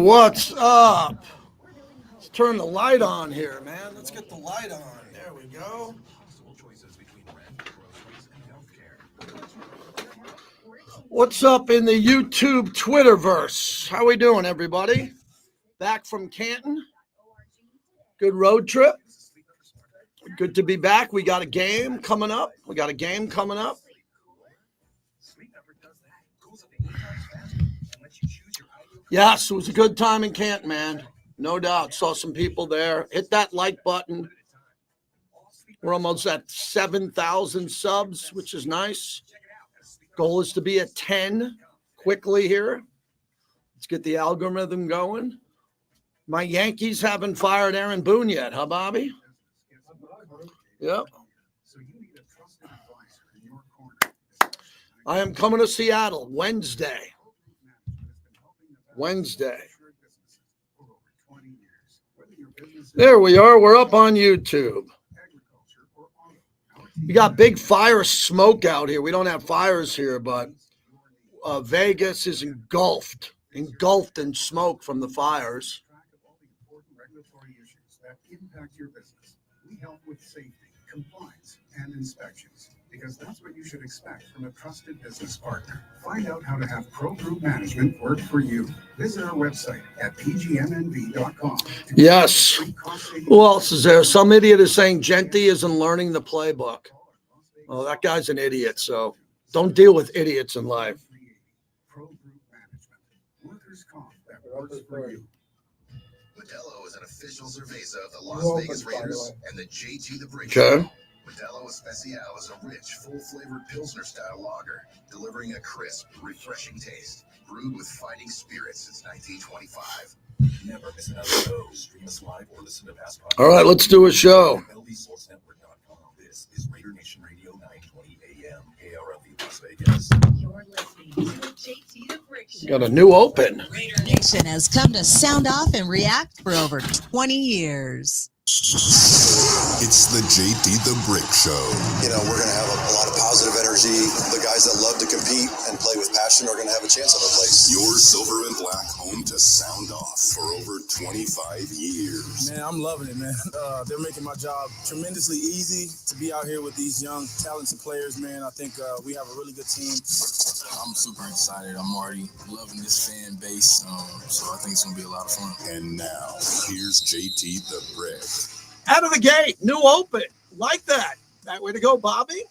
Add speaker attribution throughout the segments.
Speaker 1: what's up? Let's turn the light on here, man. Let's get the light on. There we go. What's up in the YouTube Twitterverse? How we doing, everybody? Back from Canton. Good road trip. Good to be back. We got a game coming up. Yes, it was a good time in Canton, man. No doubt. Saw some people there. Hit that like button. We're almost at 7,000 subs, which is nice. Goal is to be at 10 quickly here. Let's get the algorithm going. My Yankees haven't fired Aaron Boone yet, huh, Bobby? Yep. I am coming to Seattle Wednesday. There we are. We're up on YouTube. You got big fire smoke out here. We don't have fires here, but Vegas is engulfed in smoke from the fires.
Speaker 2: Impact your business. We help with safety, compliance, and inspections, because that's what you should expect from a trusted business partner. Find out how to have Pro Group Management work for you. Visit our website at pgmnb.com.
Speaker 1: Yes. Who else is there? Some idiot is saying Genty isn't learning the playbook. Oh, that guy's an idiot, so don't deal with idiots in life.
Speaker 2: Pro Group Management. Workers' comp that works for you.
Speaker 3: Modelo is an official cerveza of the Las Vegas Raiders and the JT the Brick.
Speaker 1: Okay.
Speaker 3: Modelo Especial is a rich, full-flavored Pilsner-style lager, delivering a crisp, refreshing taste. Brewed with fighting spirit since 1925. Never miss another show. Stream us live or listen to past podcasts.
Speaker 1: All right, let's do a show.
Speaker 3: LVSourceNetwork.com. This is Raider Nation Radio 920 AM, KRLV Las Vegas.
Speaker 4: You're listening to the JT the Brick Show.
Speaker 1: Got a new open.
Speaker 4: Raider Nation has come to sound off and react for over 20 years.
Speaker 5: It's the JT the Brick Show.
Speaker 6: You know, we're going to have a lot of positive energy. The guys that love to compete and play with passion are going to have a chance at a place.
Speaker 5: Your silver and black home to sound off for over 25 years.
Speaker 7: Man, I'm loving it, man. They're making my job tremendously easy to be out here with these young, talented players, man. I think we have a really good team.
Speaker 8: I'm super excited. I'm already loving this fan base, so I think it's going to be a lot of fun.
Speaker 5: And now, here's JT the Brick.
Speaker 1: Out of the gate, new open. Like that. That way to go, Bobby.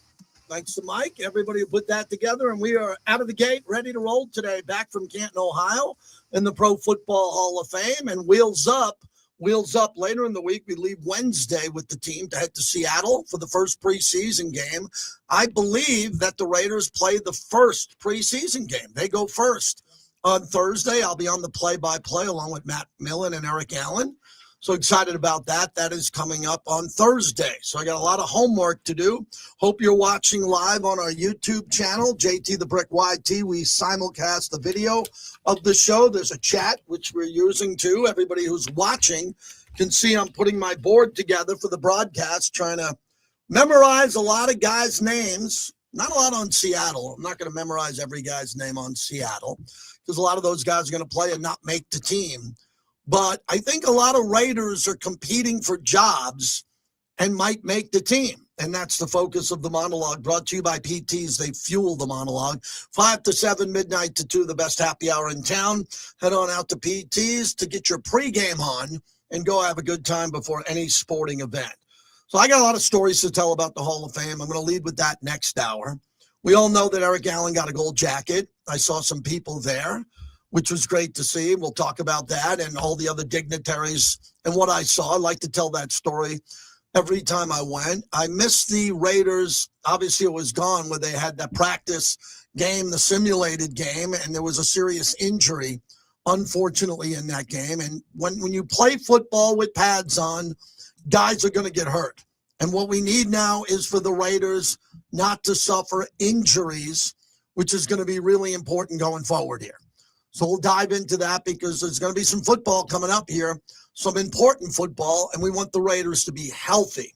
Speaker 1: Thanks to Mike. Everybody who put that together. And we are out of the gate, ready to roll today, back from Canton, Ohio, in the Pro Football Hall of Fame. And wheels up later in the week. We leave Wednesday with the team to head to Seattle for the first preseason game. I believe that the Raiders play the first preseason game. They go first on Thursday. I'll be on the play-by-play along with Matt Millen and Eric Allen. So excited about that. That is coming up on Thursday. So I got a lot of homework to do. Hope you're watching live on our YouTube channel, JT the Brick YT. We simulcast the video of the show. There's a chat, which we're using too. Everybody who's watching can see I'm putting my board together for the broadcast, trying to memorize a lot of guys' names. Not a lot on Seattle. I'm not going to memorize every guy's name on Seattle because a lot of those guys are going to play and not make the team. But I think a lot of Raiders are competing for jobs and might make the team. And that's the focus of the monologue, brought to you by PTs. They fuel the monologue. 5 to 7, midnight to 2, the best happy hour in town. Head on out to PTs to get your pregame on and go have a good time before any sporting event. So I got a lot of stories to tell about the Hall of Fame. I'm going to lead with that next hour. We all know that Eric Allen got a gold jacket. I saw some people there, which was great to see. We'll talk about that and all the other dignitaries and what I saw. I like to tell that story every time I went. I missed the Raiders. Obviously, it was gone where they had that practice game, the simulated game, and there was a serious injury, unfortunately, in that game. And when you play football with pads on, guys are going to get hurt. And what we need now is for the Raiders not to suffer injuries, which is going to be really important going forward here. So we'll dive into that because there's going to be some football coming up here, some important football, and we want the Raiders to be healthy.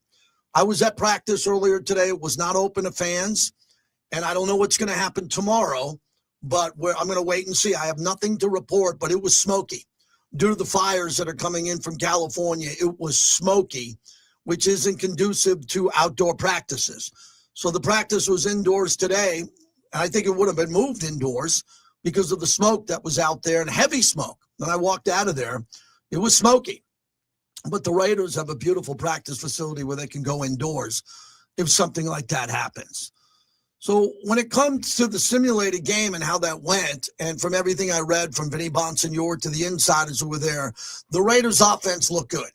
Speaker 1: I was at practice earlier today. It was not open to fans, and I don't know what's going to happen tomorrow, but I'm going to wait and see. I have nothing to report, but it was smoky. due to the fires that are coming in from California. It was smoky, which isn't conducive to outdoor practices. So the practice was indoors today. I think it would have been moved indoors because of the smoke that was out there, and heavy smoke. When I walked out of there, it was smoky. But the Raiders have a beautiful practice facility where they can go indoors if something like that happens. So when it comes to the simulated game and how that went, and from everything I read from Vinny Bonsignore to the insiders who were there, the Raiders' offense looked good.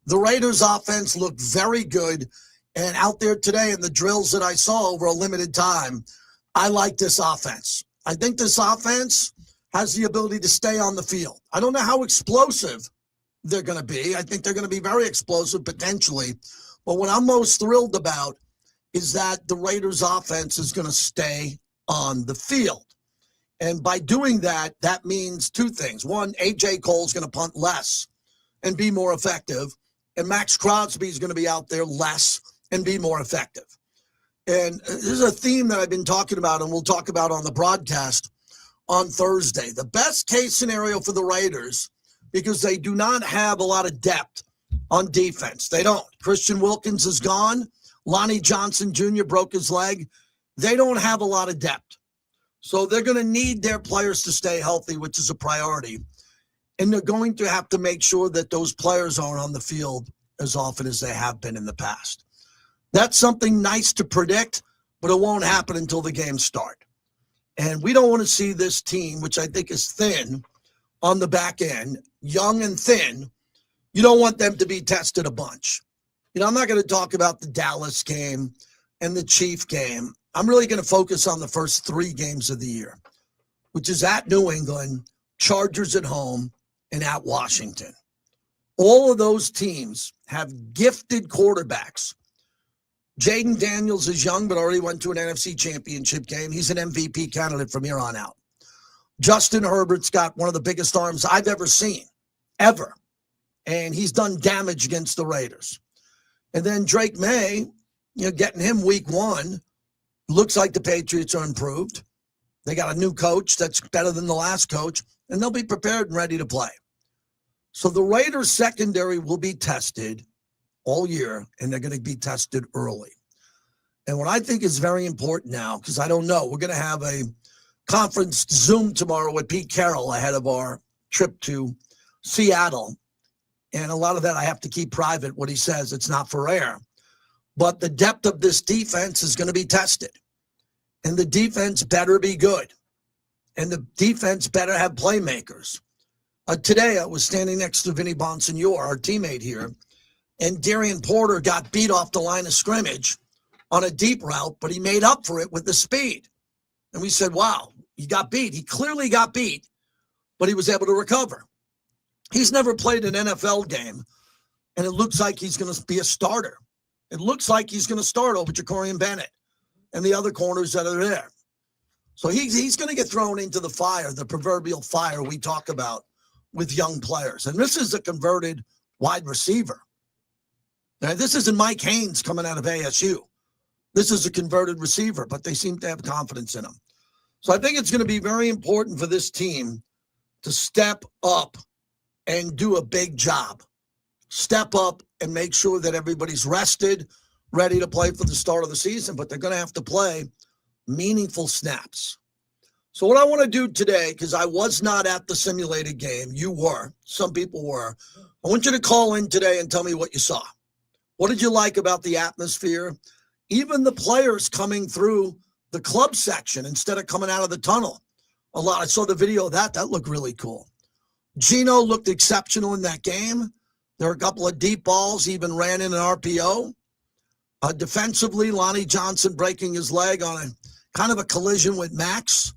Speaker 1: The Raiders' offense looked very good. And out there today in the drills that I saw over a limited time, I like this offense. I think this offense has the ability to stay on the field. I don't know how explosive they're going to be. I think they're going to be very explosive potentially. But what I'm most thrilled about is that the Raiders offense is going to stay on the field. And by doing that, that means two things. One, A.J. Cole's going to punt less and be more effective. And Max Crosby is going to be out there less and be more effective. And this is a theme that I've been talking about and we'll talk about on the broadcast on Thursday. The best case scenario for the Raiders, because they do not have a lot of depth on defense. They don't. Christian Wilkins is gone. Lonnie Johnson Jr. broke his leg. They don't have a lot of depth. So they're going to need their players to stay healthy, which is a priority. And they're going to have to make sure that those players aren't on the field as often as they have been in the past. That's something nice to predict, but it won't happen until the games start. And we don't want to see this team, which I think is thin on the back end, young and thin. You don't want them to be tested a bunch. I'm not going to talk about the Dallas game and the Chief game. I'm really going to focus on the first 3 games of the year, which is at New England, Chargers at home, and at Washington. All of those teams have gifted quarterbacks. Jaden Daniels is young, but already went to an NFC championship game. He's an MVP candidate from here on out. Justin Herbert's got one of the biggest arms I've ever seen, ever. And he's done damage against the Raiders. And then Drake May, getting him week 1, looks like the Patriots are improved. They got a new coach that's better than the last coach, and they'll be prepared and ready to play. So the Raiders secondary will be tested all year, and they're going to be tested early. And what I think is very important now, because I don't know, we're going to have a conference Zoom tomorrow with Pete Carroll ahead of our trip to Seattle. And a lot of that I have to keep private, what he says. It's not for air. But the depth of this defense is going to be tested. And the defense better be good. And the defense better have playmakers. Today, I was standing next to Vinny Bonsignore, our teammate here, and Darian Porter got beat off the line of scrimmage on a deep route, but he made up for it with the speed. And we said, wow, he got beat. He clearly got beat, but he was able to recover. He's never played an NFL game, and it looks like he's going to be a starter. It looks like he's going to start over Jacorian Bennett and the other corners that are there. So he's going to get thrown into the fire, the proverbial fire we talk about with young players. And this is a converted wide receiver. Now, this isn't Mike Haynes coming out of ASU. This is a converted receiver, but they seem to have confidence in him. So I think it's going to be very important for this team to step up and do a big job. Step up and make sure that everybody's rested, ready to play for the start of the season, but they're going to have to play meaningful snaps. So what I want to do today, because I was not at the simulated game, you were, some people were, I want you to call in today and tell me what you saw. What did you like about the atmosphere? Even the players coming through the club section instead of coming out of the tunnel. A lot. I saw the video of that. That looked really cool. Gino looked exceptional in that game. There were a couple of deep balls. He even ran in an RPO. Defensively, Lonnie Johnson breaking his leg on a kind of a collision with Max.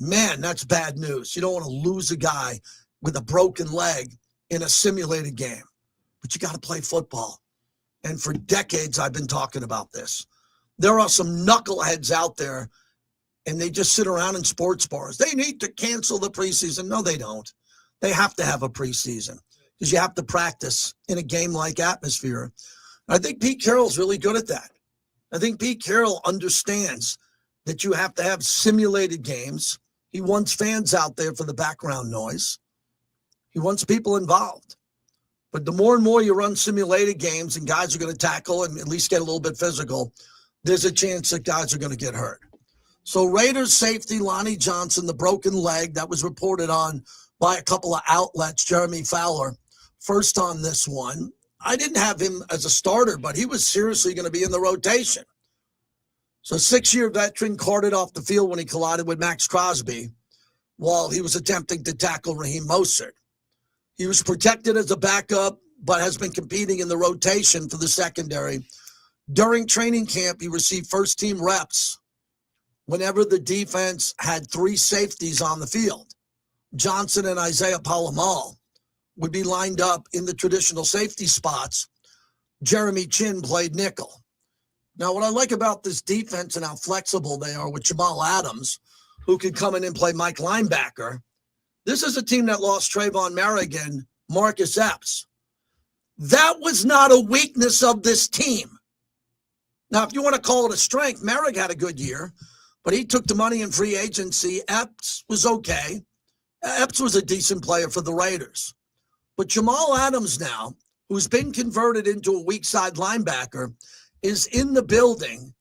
Speaker 1: Man, that's bad news. You don't want to lose a guy with a broken leg in a simulated game. But you got to play football. And for decades, I've been talking about this. There are some knuckleheads out there, and they just sit around in sports bars. They need to cancel the preseason. No, they don't. They have to have a preseason because you have to practice in a game-like atmosphere. I think Pete Carroll's really good at that. I think Pete Carroll understands that you have to have simulated games. He wants fans out there for the background noise. He wants people involved. But the more and more you run simulated games and guys are going to tackle and at least get a little bit physical, there's a chance that guys are going to get hurt. So Raiders safety Lonnie Johnson, the broken leg, that was reported on by a couple of outlets, Jeremy Fowler, first on this one. I didn't have him as a starter, but he was seriously going to be in the rotation. So 6-year veteran carted off the field when he collided with Max Crosby while he was attempting to tackle Raheem Mostert. He was protected as a backup, but has been competing in the rotation for the secondary. During training camp, he received first-team reps whenever the defense had 3 safeties on the field. Johnson and Isaiah Palamal would be lined up in the traditional safety spots. Jeremy Chin played nickel. Now, what I like about this defense and how flexible they are with Jamal Adams, who could come in and play Mike linebacker, this is a team that lost Trayvon Merrigan, Marcus Epps. That was not a weakness of this team. Now, if you want to call it a strength, Merrick had a good year, but he took the money in free agency. Epps was okay. Epps was a decent player for the Raiders. But Jamal Adams now, who's been converted into a weak side linebacker, is in the building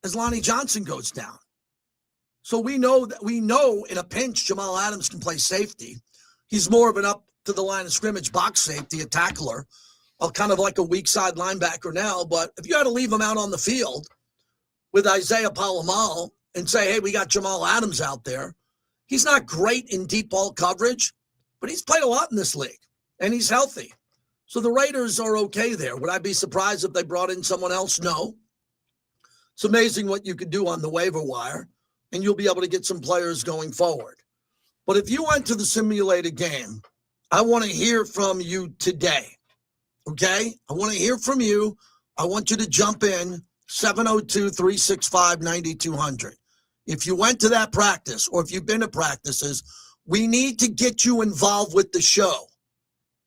Speaker 1: as Lonnie Johnson goes down. So we know in a pinch, Jamal Adams can play safety. He's more of an up to the line of scrimmage box safety, a tackler, kind of like a weak side linebacker now. But if you had to leave him out on the field with Isaiah Palamal and say, hey, we got Jamal Adams out there, he's not great in deep ball coverage, but he's played a lot in this league, and he's healthy. So the Raiders are okay there. Would I be surprised if they brought in someone else? No. It's amazing what you could do on the waiver wire, and you'll be able to get some players going forward. But if you went to the simulated game, I want to hear from you today, okay? I want to hear from you. I want you to jump in, 702-365-9200. If you went to that practice or if you've been to practices, we need to get you involved with the show,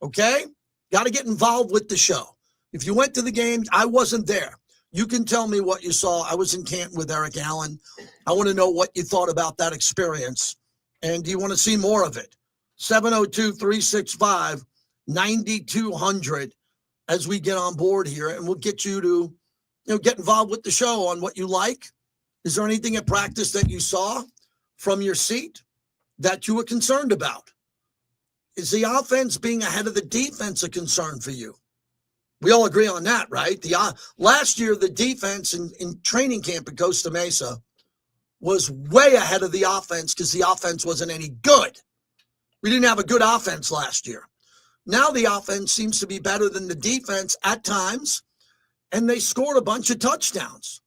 Speaker 1: okay? Got to get involved with the show. If you went to the game, I wasn't there. You can tell me what you saw. I was in Canton with Eric Allen. I want to know what you thought about that experience. And do you want to see more of it? 702-365-9200 as we get on board here. And we'll get you to get involved with the show on what you like. Is there anything at practice that you saw from your seat that you were concerned about? Is the offense being ahead of the defense a concern for you? We all agree on that, right? Last year, the defense in training camp at Costa Mesa was way ahead of the offense because the offense wasn't any good. We didn't have a good offense last year. Now the offense seems to be better than the defense at times, and they scored a bunch of touchdowns.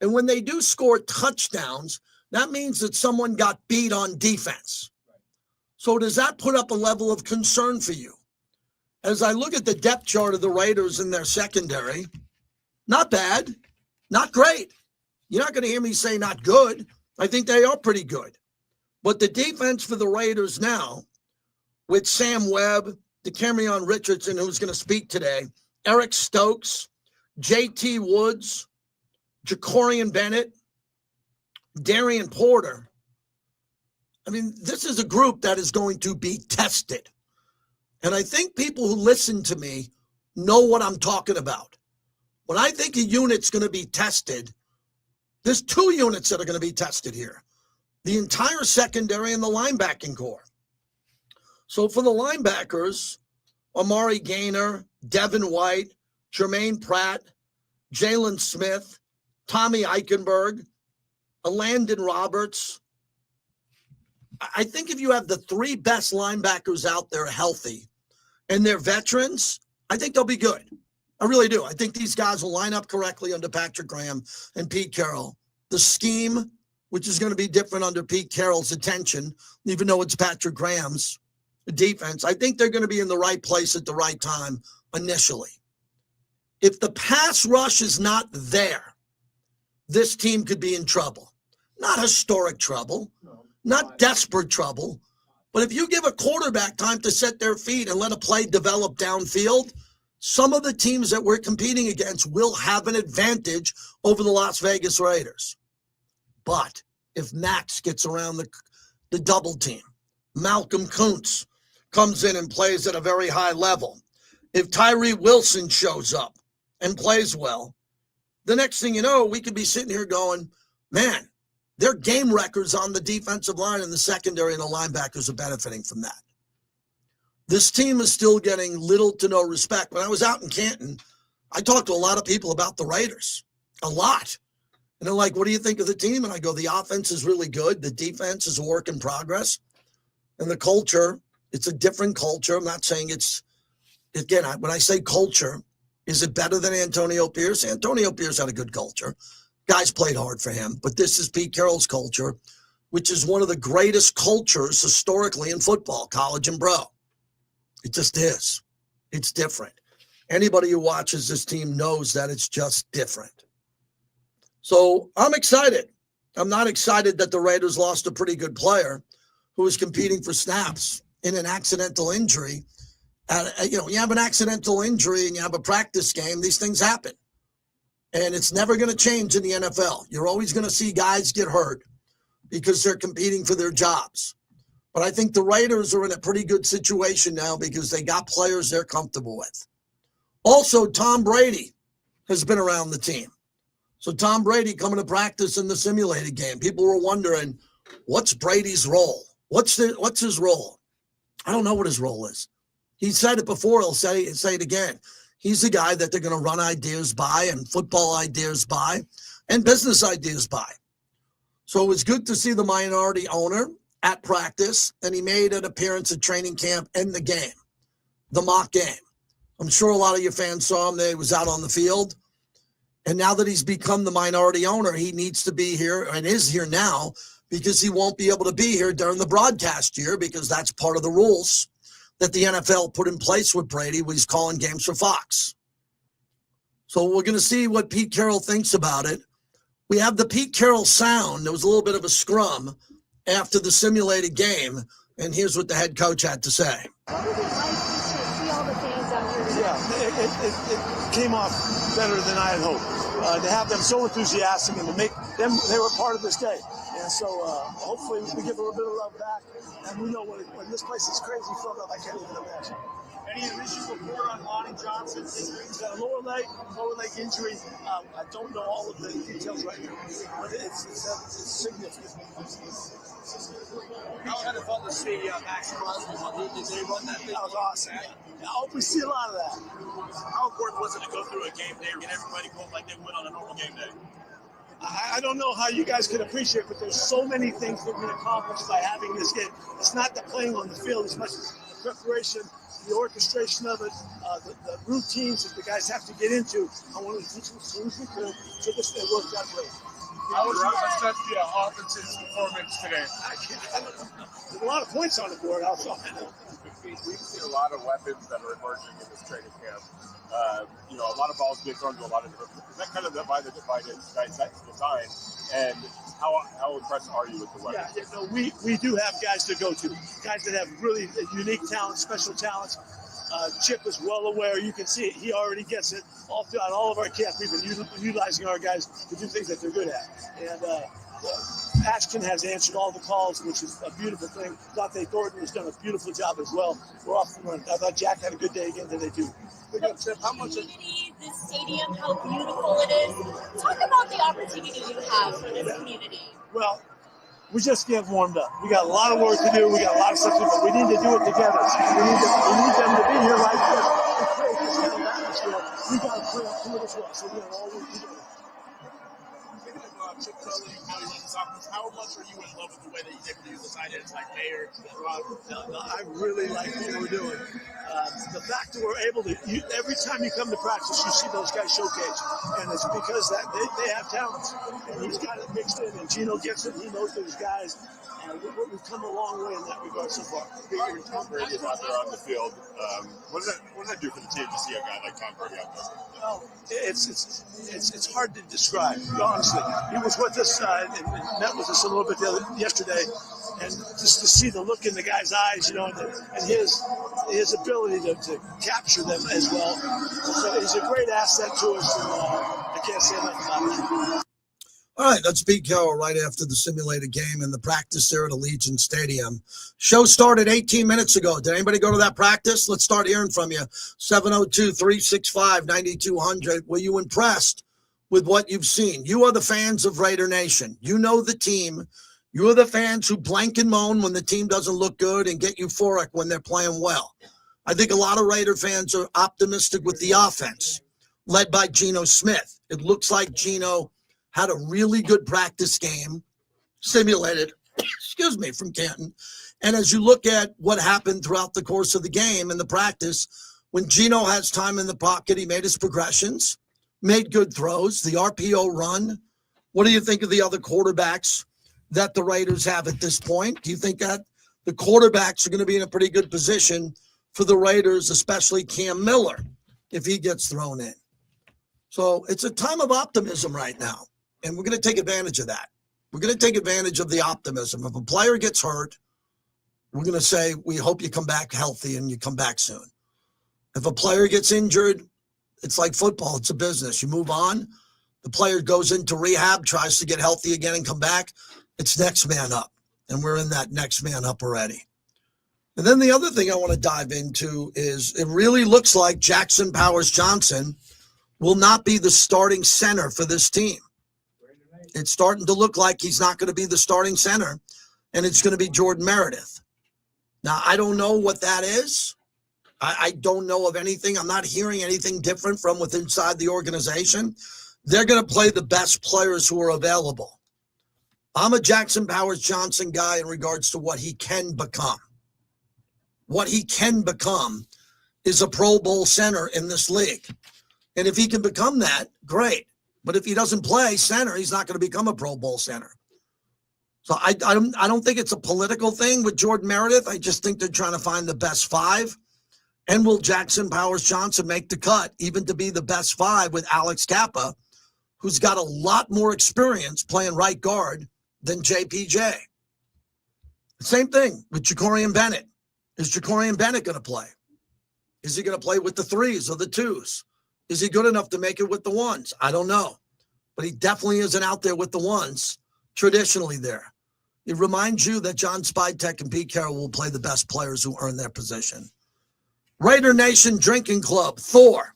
Speaker 1: And when they do score touchdowns, that means that someone got beat on defense. So does that put up a level of concern for you? As I look at the depth chart of the Raiders in their secondary, not bad, not great. You're not going to hear me say not good. I think they are pretty good. But the defense for the Raiders now, with Sam Webb, DeCamerion Richardson, who's going to speak today, Eric Stokes, J.T. Woods, Jacorian Bennett, Darian Porter. I mean, this is a group that is going to be tested. And I think people who listen to me know what I'm talking about. When I think a unit's going to be tested, there's 2 units that are going to be tested here. The entire secondary and the linebacking core. So for the linebackers, Amari Gaynor, Devin White, Jermaine Pratt, Jalen Smith, Tommy Eichenberg, Landon Roberts. I think if you have the 3 best linebackers out there healthy and they're veterans, I think they'll be good. I really do. I think these guys will line up correctly under Patrick Graham and Pete Carroll. The scheme, which is going to be different under Pete Carroll's attention, even though it's Patrick Graham's defense, I think they're going to be in the right place at the right time initially. If the pass rush is not there, this team could be in trouble. Not historic trouble, not desperate trouble, but if you give a quarterback time to set their feet and let a play develop downfield, some of the teams that we're competing against will have an advantage over the Las Vegas Raiders. But if Max gets around the double team, Malcolm Kuntz, comes in and plays at a very high level, if Tyree Wilson shows up and plays well, the next thing you know, we could be sitting here going, man, their game records on the defensive line and the secondary and the linebackers are benefiting from that. This team is still getting little to no respect. When I was out in Canton, I talked to a lot of people about the Raiders, a lot. And they're like, what do you think of the team? And I go, the offense is really good. The defense is a work in progress. And the culture, it's a different culture. I'm not saying it's, again, when I say culture, is it better than Antonio Pierce? Antonio Pierce had a good culture. Guys played hard for him. But this is Pete Carroll's culture, which is one of the greatest cultures historically in football, college and pro. It just is. It's different. Anybody who watches this team knows that it's just different. So I'm excited. I'm not excited that the Raiders lost a pretty good player who was competing for snaps in an accidental injury. You have an accidental injury and you have a practice game. These things happen. And it's never going to change in the NFL. You're always going to see guys get hurt because they're competing for their jobs. But I think the Raiders are in a pretty good situation now because they got players they're comfortable with. Also, Tom Brady has been around the team. So Tom Brady coming to practice in the simulated game. People were wondering, what's Brady's role? What's his role? I don't know what his role is. He said it before. He'll say it again. He's the guy that they're going to run ideas by and football ideas by and business ideas by. So it was good to see the minority owner at practice, and he made an appearance at training camp and the game, the mock game. I'm sure a lot of your fans saw him there. He was out on the field. And now that he's become the minority owner, he needs to be here and is here now because he won't be able to be here during the broadcast year because that's part of the rules that the NFL put in place with Brady when he's calling games for Fox. So we're going to see what Pete Carroll thinks about it. We have the Pete Carroll sound. There was a little bit of a scrum after the simulated game, and here's what the head coach had to say.
Speaker 9: What was it like to see all the fans out here today?
Speaker 10: Yeah, it came off better than I had hoped. To have them so enthusiastic and to make them, they were part of this day. And so hopefully we give a little bit of love back. And we know when this place is crazy filled up, I can't even imagine. Any initial report on Lonnie Johnson's injury? He's got a lower leg injury. I don't know all of the details right now, but it's significant.
Speaker 11: How kind of fun to see Max Crosby? Did they run that thing?
Speaker 10: That was awesome. I hope we see a lot of that.
Speaker 11: How important was it to go through a game day and get everybody going like they would on a normal game day?
Speaker 10: I don't know how you guys can appreciate, but there's so many things that we accomplished by having this game. It's not the playing on the field as much as the preparation, the orchestration of it, the routines that the guys have to get into. I wanted to teach them as soon as we could, so this thing worked out great.
Speaker 12: How was your assessment of offensive performance today?
Speaker 10: There's a lot of points on the board.
Speaker 12: We've seen a lot of weapons that are emerging in this training camp. A lot of balls get thrown to a lot of different. Is that kind of by design? And how impressed are you with the weapons?
Speaker 10: Yeah, we do have guys to go to, guys that have really unique talent, special talents. Chip is well aware. You can see it. He already gets it all throughout all of our camp. We've been utilizing our guys to do things that they're good at. And Ashton has answered all the calls, which is a beautiful thing. Dante Thornton has done a beautiful job as well. We're off and running. I thought Jack had a good day again today, too.
Speaker 9: How much of this stadium, how beautiful it is. Talk about the opportunity you have for this community.
Speaker 10: Well, we just get warmed up. We got a lot of work to do. We got a lot of stuff to do, but we need to do it together. We need them to be here like this to create this kind of atmosphere. We got to play up to it as well, so we got to all work together.
Speaker 11: Chip Kelly, how much are you in love with the way that he's able to use the side ends like Mayer?
Speaker 10: I really like what we're doing. The fact that we're able to, every time you come to practice, you see those guys showcase. And it's because that they have talents. And he's got it mixed in. And Gino gets it. He knows those guys. We've come a long way in that regard so far.
Speaker 12: Tom Brady is out there on the field. What does that do for the team to see a guy like Tom Brady out there?
Speaker 10: Well, it's hard to describe, honestly. He was with us and met with us a little bit yesterday, and just to see the look in the guy's eyes, and his ability to capture them as well. So he's a great asset to us, and I can't say enough about it.
Speaker 1: All right, that's Pete Carroll right after the simulated game in the practice there at Allegiant Stadium. Show started 18 minutes ago. Did anybody go to that practice? Let's start hearing from you. 702-365-9200. Were you impressed with what you've seen? You are the fans of Raider Nation. You know the team. You are the fans who blank and moan when the team doesn't look good and get euphoric when they're playing well. I think a lot of Raider fans are optimistic with the offense, led by Geno Smith. It looks like Geno had a really good practice game, simulated, from Canton. And as you look at what happened throughout the course of the game and the practice, when Geno has time in the pocket, he made his progressions, made good throws, the RPO run. What do you think of the other quarterbacks that the Raiders have at this point? Do you think that the quarterbacks are going to be in a pretty good position for the Raiders, especially Cam Miller, if he gets thrown in? So it's a time of optimism right now, and we're going to take advantage of that. We're going to take advantage of the optimism. If a player gets hurt, we're going to say, we hope you come back healthy and you come back soon. If a player gets injured, it's like football. It's a business. You move on. The player goes into rehab, tries to get healthy again and come back. It's next man up, and we're in that next man up already. And then the other thing I want to dive into is it really looks like Jackson Powers-Johnson will not be the starting center for this team. It's starting to look like he's not going to be the starting center, and it's going to be Jordan Meredith. Now, I don't know what that is. I don't know of anything. I'm not hearing anything different from within inside the organization. They're going to play the best players who are available. I'm a Jackson Powers-Johnson guy in regards to what he can become. What he can become is a Pro Bowl center in this league. And if he can become that, great. But if he doesn't play center, he's not going to become a Pro Bowl center. So I don't think it's a political thing with Jordan Meredith. I just think they're trying to find the best five. And will Jackson Powers-Johnson make the cut, even to be the best five with Alex Kappa, who's got a lot more experience playing right guard than JPJ? Same thing with Jacorian Bennett. Is Jacorian Bennett going to play? Is he going to play with the threes or the twos? Is he good enough to make it with the ones? I don't know. But he definitely isn't out there with the ones traditionally there. It reminds you that John Spidek and Pete Carroll will play the best players who earn their position. Raider Nation Drinking Club, Thor,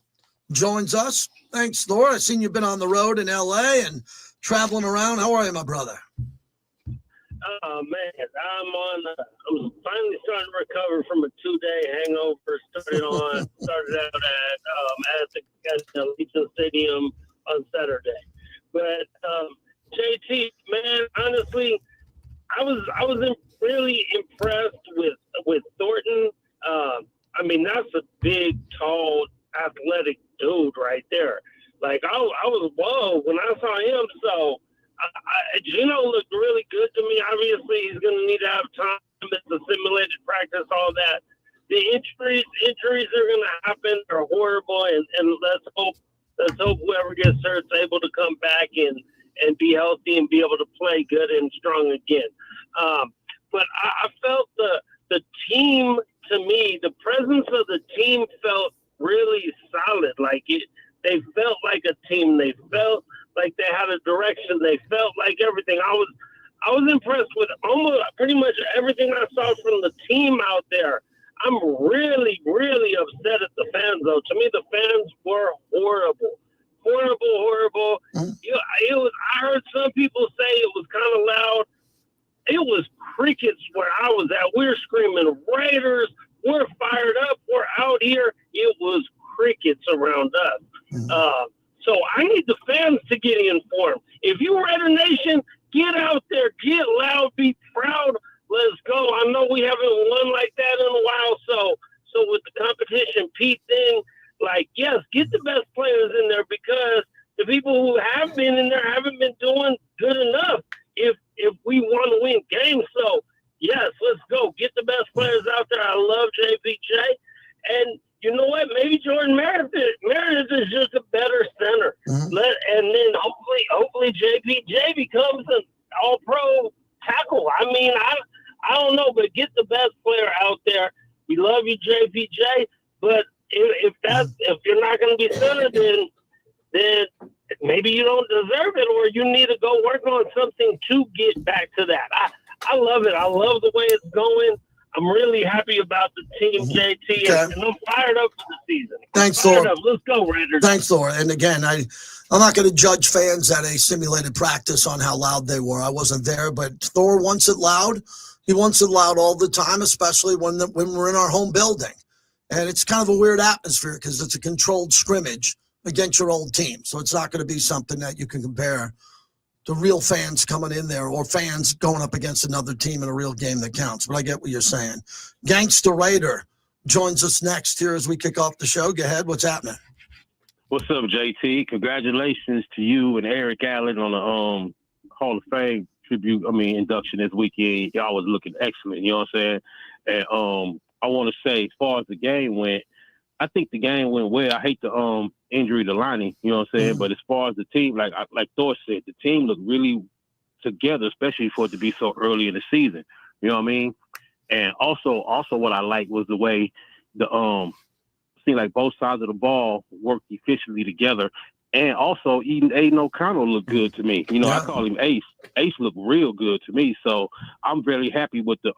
Speaker 1: joins us. Thanks, Thor. I've seen you've been on the road in L.A. and traveling around. How are you, my brother?
Speaker 13: Oh, man, I'm finally starting to recover from a 2-day hangover. Started out at the Allegiant Stadium on Saturday. But JT, man, honestly, I was really impressed with Thornton. I mean, that's a big, tall, athletic dude right there. Like, I was, whoa, when I saw him. So, Geno looked really good to me. Obviously, he's going to need to have time. It's a simulated practice, all that. The injuries are going to happen. They're horrible, and let's hope whoever gets hurt is able to come back and be healthy and be able to play good and strong again. But I felt the team, to me, the presence of the team felt really solid. Like they felt like a team. They felt like they had a direction. They felt like everything. I was impressed with almost pretty much everything I saw from the team out there. I'm really, really upset at the fans, though. To me, the fans were horrible. Horrible. I heard some people say it was kind of loud. It was crickets where I was at. We were screaming Raiders. We're fired up. We're out here. It was crickets around us. So I need the fans to get informed. If you Raider Nation, get out there, get loud, be proud. Let's go. I know we haven't won like that in a while. So with the competition Pete thing, like, yes, get the best players in there, because the people who have been in there haven't been doing good enough if we want to win games. So, yes, let's go. Get the best players out there. I love JPJ. And you know what? Maybe Jordan Meredith is just a better center. And then hopefully JPJ becomes an all-pro tackle. I mean, I don't know, but get the best player out there. We love you, JPJ. But if you're not going to be center, then maybe you don't deserve it, or you need to go work on something to get back to that. I love it. I love the way it's going. I'm really happy about the team, JT, and I'm fired up for the season.
Speaker 1: Thanks, Thor.
Speaker 13: Let's go, Raiders.
Speaker 1: Thanks, Thor. And again, I'm not going to judge fans at a simulated practice on how loud they were. I wasn't there, but Thor wants it loud. He wants it loud all the time, especially when we're in our home building. And it's kind of a weird atmosphere because it's a controlled scrimmage against your old team. So it's not going to be something that you can compare to real fans coming in there or fans going up against another team in a real game that counts. But I get what you're saying. Gangsta Raider joins us next here as we kick off the show. Go ahead. What's happening?
Speaker 14: What's up, JT? Congratulations to you and Eric Allen on the Hall of Fame induction this weekend. Y'all was looking excellent, you know what I'm saying? And I want to say, as far as the game went, I think the game went well. I hate the injury to Lonnie, you know what I'm saying?
Speaker 1: Mm-hmm.
Speaker 14: But as far as the team, like Thor said, the team looked really together, especially for it to be so early in the season. You know what I mean? And also what I liked was the way the seemed like both sides of the ball worked efficiently together. And also, even Aiden O'Connell looked good to me. You know, I call him Ace. Ace looked real good to me. So I'm very happy with the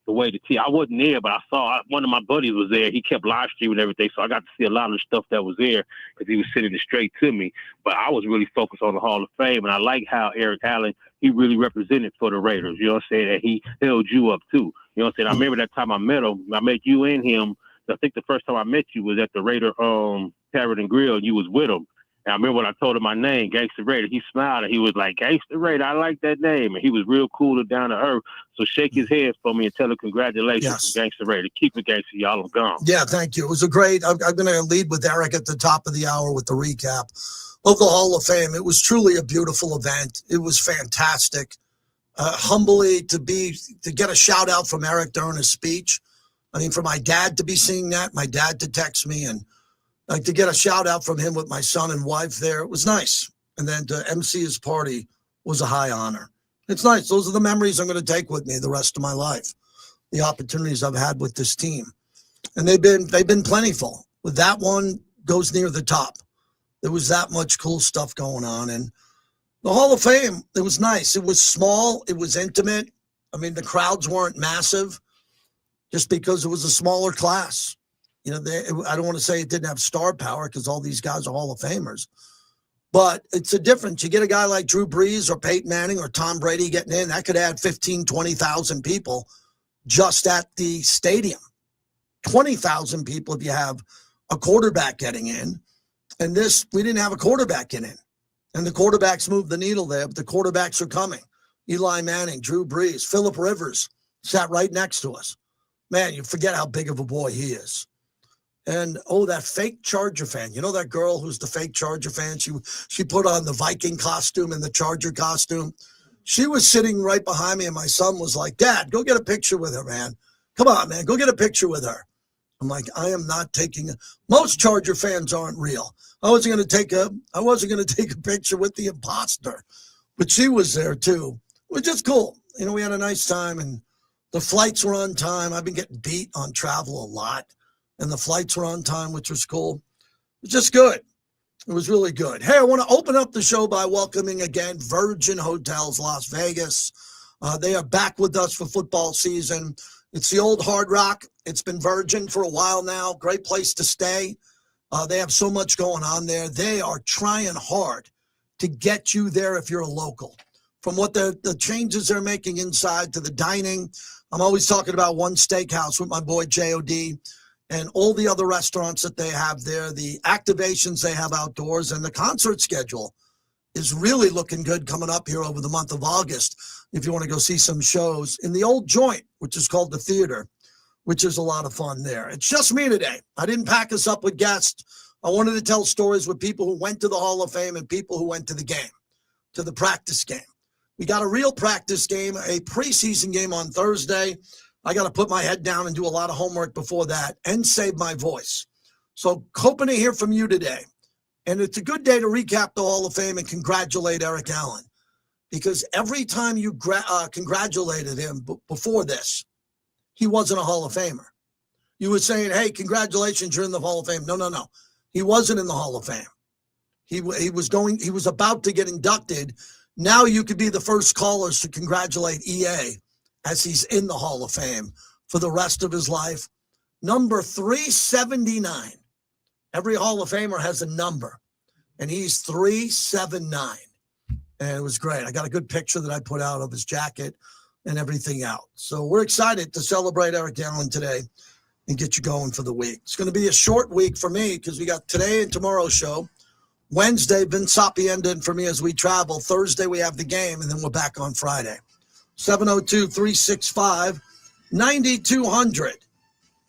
Speaker 14: way the team. I wasn't there, but I saw one of my buddies was there. He kept live streaming everything, so I got to see a lot of the stuff that was there because he was sending it straight to me. But I was really focused on the Hall of Fame, and I like how Eric Allen, he really represented for the Raiders. You know what I'm saying? And he held you up too. You know what I'm saying? I remember that time I met him. I met you and him. I think the first time I met you was at the Raider Tavern and Grill, and you was with him. And I remember when I told him my name, Gangsta Raider, he smiled and he was like, Gangsta Raider, I like that name. And he was real cool and down to earth. So shake his head for me and tell him congratulations from Gangsta Raider. Keep it gangsta, y'all. I'm gone.
Speaker 1: Yeah, thank you. It was a great, I'm going to lead with Eric at the top of the hour with the recap of the Hall of Fame. It was truly a beautiful event. It was fantastic. Humbly to get a shout out from Eric during his speech. I mean, for my dad to be seeing that, my dad to text me and like to get a shout out from him with my son and wife there. It was nice. And then to MC his party was a high honor. It's nice. Those are the memories I'm going to take with me the rest of my life. The opportunities I've had with this team. And they've been plentiful. With that one goes near the top. There was that much cool stuff going on. And the Hall of Fame, it was nice. It was small. It was intimate. I mean, the crowds weren't massive just because it was a smaller class. You know, I don't want to say it didn't have star power because all these guys are Hall of Famers. But it's a difference. You get a guy like Drew Brees or Peyton Manning or Tom Brady getting in, that could add 15, 20,000 people just at the stadium. 20,000 people if you have a quarterback getting in. And this, we didn't have a quarterback getting in. And the quarterbacks moved the needle there, but the quarterbacks are coming. Eli Manning, Drew Brees, Phillip Rivers sat right next to us. Man, you forget how big of a boy he is. And, that fake Charger fan. You know that girl who's the fake Charger fan? She put on the Viking costume and the Charger costume. She was sitting right behind me, and my son was like, Dad, go get a picture with her, man. Come on, man, go get a picture with her. I'm like, I am not taking most Charger fans aren't real. I wasn't going to take a picture with the imposter, but she was there too. It was just cool. You know, we had a nice time, and the flights were on time. I've been getting beat on travel a lot. And the flights were on time, which was cool. It was just good. It was really good. Hey, I want to open up the show by welcoming again Virgin Hotels Las Vegas. They are back with us for football season. It's the old Hard Rock. It's been Virgin for a while now. Great place to stay. They have so much going on there. They are trying hard to get you there if you're a local. From what the changes they're making inside to the dining. I'm always talking about One Steakhouse with my boy J.O.D., and all the other restaurants that they have there, the activations they have outdoors, and the concert schedule is really looking good coming up here over the month of August. If you want to go see some shows in the old joint, which is called the Theater, which is a lot of fun there. It's just me today. I didn't pack us up with guests. I wanted to tell stories with people who went to the Hall of Fame and people who went to the game, to the practice game. We got a real practice game, a preseason game on Thursday. I got to put my head down and do a lot of homework before that and save my voice. So hoping to hear from you today. And it's a good day to recap the Hall of Fame and congratulate Eric Allen. Because every time you congratulated him before this, he wasn't a Hall of Famer. You were saying, hey, congratulations, you're in the Hall of Fame. No. He wasn't in the Hall of Fame. He was about to get inducted. Now you could be the first callers to congratulate EA as he's in the Hall of Fame for the rest of his life. Number 379. Every Hall of Famer has a number, and he's 379. And it was great. I got a good picture that I put out of his jacket and everything out. So we're excited to celebrate Eric Allen today and get you going for the week. It's going to be a short week for me because we got today and tomorrow's show. Wednesday, been sapiended for me as we travel. Thursday, we have the game, and then we're back on Friday. 702-365-9200.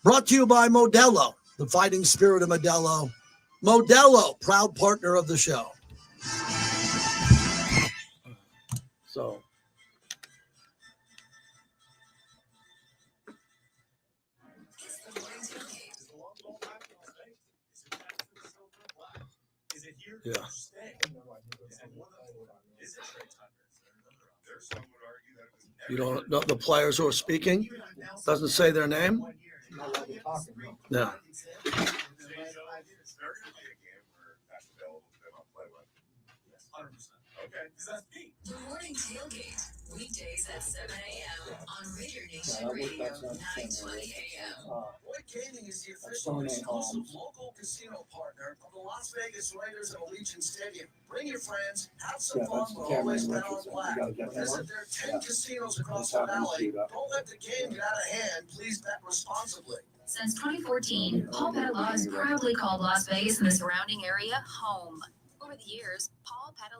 Speaker 1: Brought to you by Modelo, the fighting spirit of Modelo. Modelo, proud partner of the show. So, yeah. You don't know the players who are speaking? Doesn't say their name? No.
Speaker 15: The Morning Tailgate, weekdays at 7 a.m. on Raider Nation Radio, 920 a.m.
Speaker 1: Boyd Gaming is the official exclusive local casino partner of the Las Vegas Raiders at Allegiant Stadium. Bring your friends, have some fun, but always bet on black. Visit their 10 casinos across the valley. Don't let the game get out of hand. Please bet responsibly.
Speaker 15: Since 2014, Paul Pettit has proudly called Las Vegas and the surrounding area home. Over the years, Paul Pettit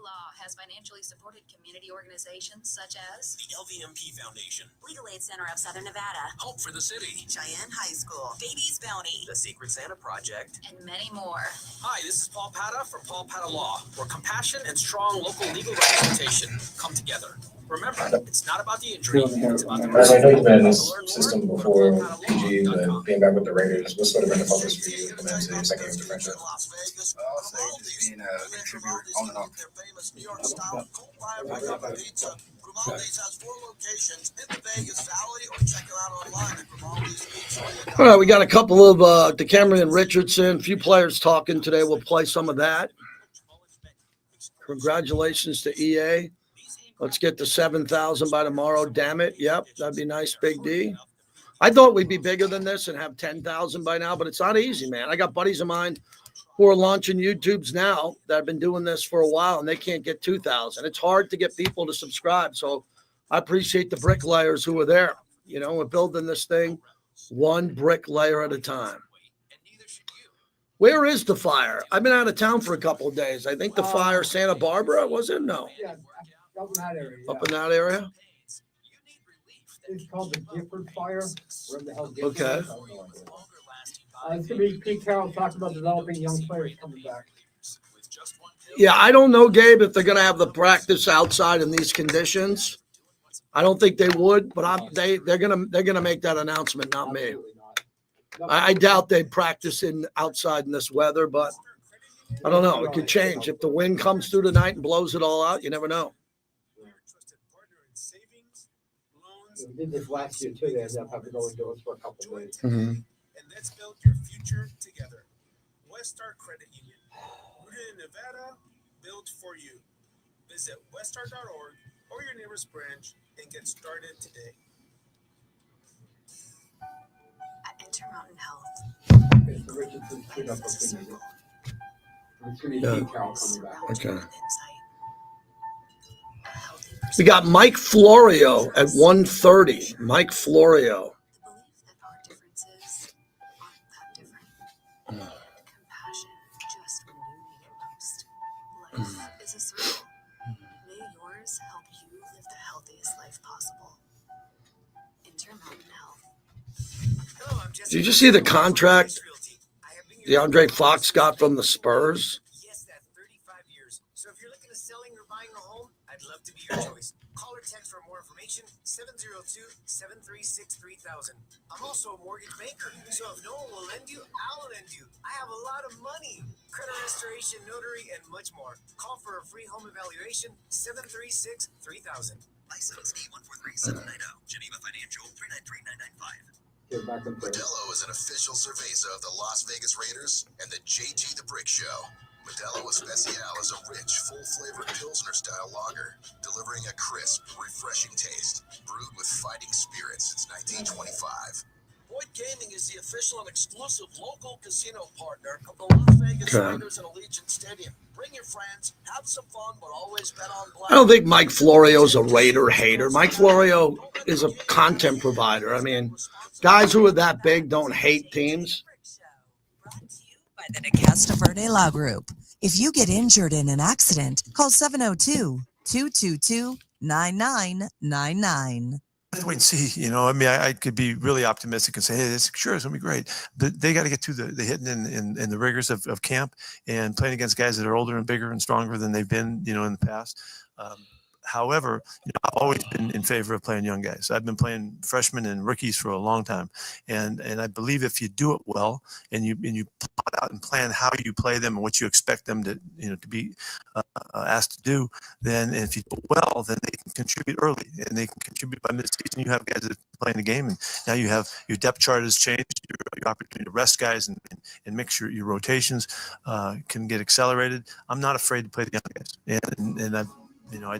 Speaker 15: has financially supported community organizations such as
Speaker 16: the LVMP Foundation,
Speaker 15: Legal Aid Center of Southern Nevada,
Speaker 16: Hope for the City,
Speaker 15: Cheyenne High School, Babies Bounty,
Speaker 16: the Secret Santa Project,
Speaker 15: and many more.
Speaker 16: Hi, this is Paul Pettit from Paul Pettit Law, where compassion and strong local legal representation come together. Remember, it's not about the injury, it's about the person.
Speaker 17: I know you've been in this system before, PG, but being back with the Raiders, what's sort of been the focus for you coming into the second year of the franchise?
Speaker 18: I'll say just being a contributor on and off.
Speaker 1: All right, we got a couple of DeCamry and Richardson, a few players talking today. We'll play some of that. Congratulations to EA. Let's get to 7,000 by tomorrow. Damn it. Yep, that'd be nice, Big D. I thought we'd be bigger than this and have 10,000 by now, but it's not easy, man. I got buddies of mine who are launching YouTubes now that have been doing this for a while, and they can't get 2,000. It's hard to get people to subscribe, so I appreciate the bricklayers who are there. You know, we're building this thing one brick layer at a time. Where is the fire? I've been out of town for a couple of days. I think the fire, Santa Barbara, was it? No.
Speaker 19: Yeah, up in that area.
Speaker 1: Up in that area?
Speaker 19: It's called the Gifford Fire. Where the hell Gifford
Speaker 1: Okay.
Speaker 19: is? It's going to be Pete Carroll talking about developing young players coming back.
Speaker 1: Yeah, I don't know, Gabe, if they're going to have the practice outside in these conditions. I don't think they would, but they're gonna make that announcement, not me. I doubt they'd practice outside in this weather, but I don't know. It could change if the wind comes through tonight and blows it all out. You never know.
Speaker 19: We did this last year too. They ended up having to go indoors for a couple of days.
Speaker 1: Mm-hmm.
Speaker 11: And let's build your future together. Westar Credit Union, rooted in Nevada, built for you. Visit westar.org or your nearest branch and get started today.
Speaker 15: At Intermountain Health.
Speaker 19: It's the Richardson Street up It's going to be Pete Carroll coming back.
Speaker 1: Okay. We got Mike Florio at 1:30. Mike Florio.
Speaker 15: Is a circle. May yours help you live the healthiest life possible. Intermountain Health.
Speaker 11: Hello, I'm
Speaker 1: Did you just see the contract DeAndre Fox got from the Spurs?
Speaker 11: Yes, that's 35 years. So if you're looking at selling or buying a home, I'd love to be your choice. Call or text for more information, 702-736-3000. I'm also a mortgage banker, so if no one will lend you, I'll lend you. I have a lot of money. Credit restoration, notary, and much more. Call for a free home evaluation, 736-3000.
Speaker 3: License A143790. Geneva Financial 393-995. Modelo is an official cerveza of the Las Vegas Raiders and the JG the Brick Show. Modelo Especial is a rich, full-flavored Pilsner-style lager, delivering a crisp, refreshing taste. Brewed with fighting spirit since 1925.
Speaker 16: Boyd Gaming is the official and exclusive local casino partner of the Las Vegas Raiders and Allegiant Stadium. Bring your friends, have some fun, but always bet on black.
Speaker 1: I don't think Mike Florio's a Raider hater. Mike Florio is a content provider. I mean, guys who are that big don't hate teams.
Speaker 4: By the Casta Verde Law Group. If you get injured in an accident, call 702-222-9999.
Speaker 20: Let's wait and see. I mean, I could be really optimistic and say, hey, it's going to be great. But they got to get through the hitting and the rigors of camp and playing against guys that are older and bigger and stronger than they've been, in the past. However, I've always been in favor of playing young guys. I've been playing freshmen and rookies for a long time, and I believe if you do it well and you plot out and plan how you play them and what you expect them to to be asked to do, then if you do it well, then they can contribute early and they can contribute by midseason. You have guys that are playing the game, and now you have your depth chart has changed. Your opportunity to rest guys and mix your rotations can get accelerated. I'm not afraid to play the young guys, and I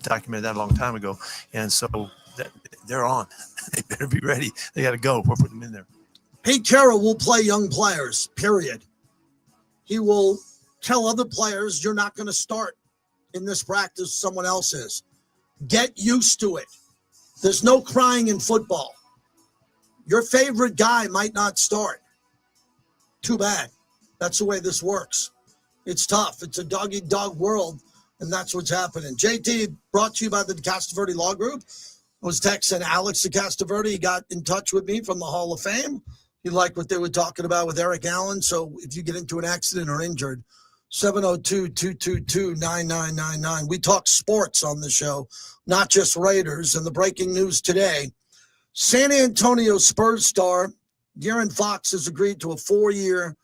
Speaker 20: documented that a long time ago, and so they're on. They better be ready. They got to go. We're putting them in there.
Speaker 1: Pete Carroll will play young players, period. He will tell other players, you're not going to start in this practice. Someone else is. Get used to it. There's no crying in football. Your favorite guy might not start. Too bad. That's the way this works. It's tough. It's a dog-eat-dog world. And that's what's happening. JT, brought to you by the Casta Verde Law Group. I was texting Alex de Casta Verde. He got in touch with me from the Hall of Fame. He liked what they were talking about with Eric Allen. So if you get into an accident or injured, 702-222-9999. We talk sports on the show, not just Raiders. And the breaking news today, San Antonio Spurs star De'Aaron Fox has agreed to a 4-year,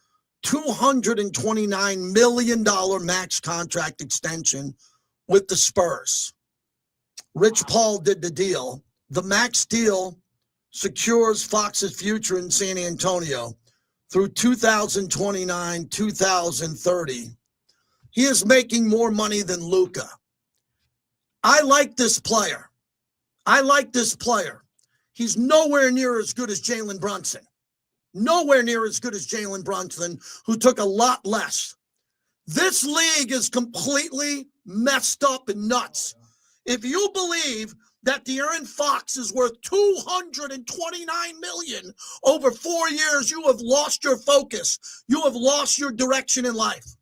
Speaker 1: $229 million max contract extension with the Spurs. Rich Paul did the deal. The max deal secures Fox's future in San Antonio through 2029, 2030. He is making more money than Luka. I like this player. He's nowhere near as good as Jalen Brunson. Nowhere near as good as Jalen Brunson, who took a lot less. This league is completely messed up and nuts. If you believe that De'Aaron Fox is worth $229 million over 4 years, you have lost your focus. You have lost your direction in life.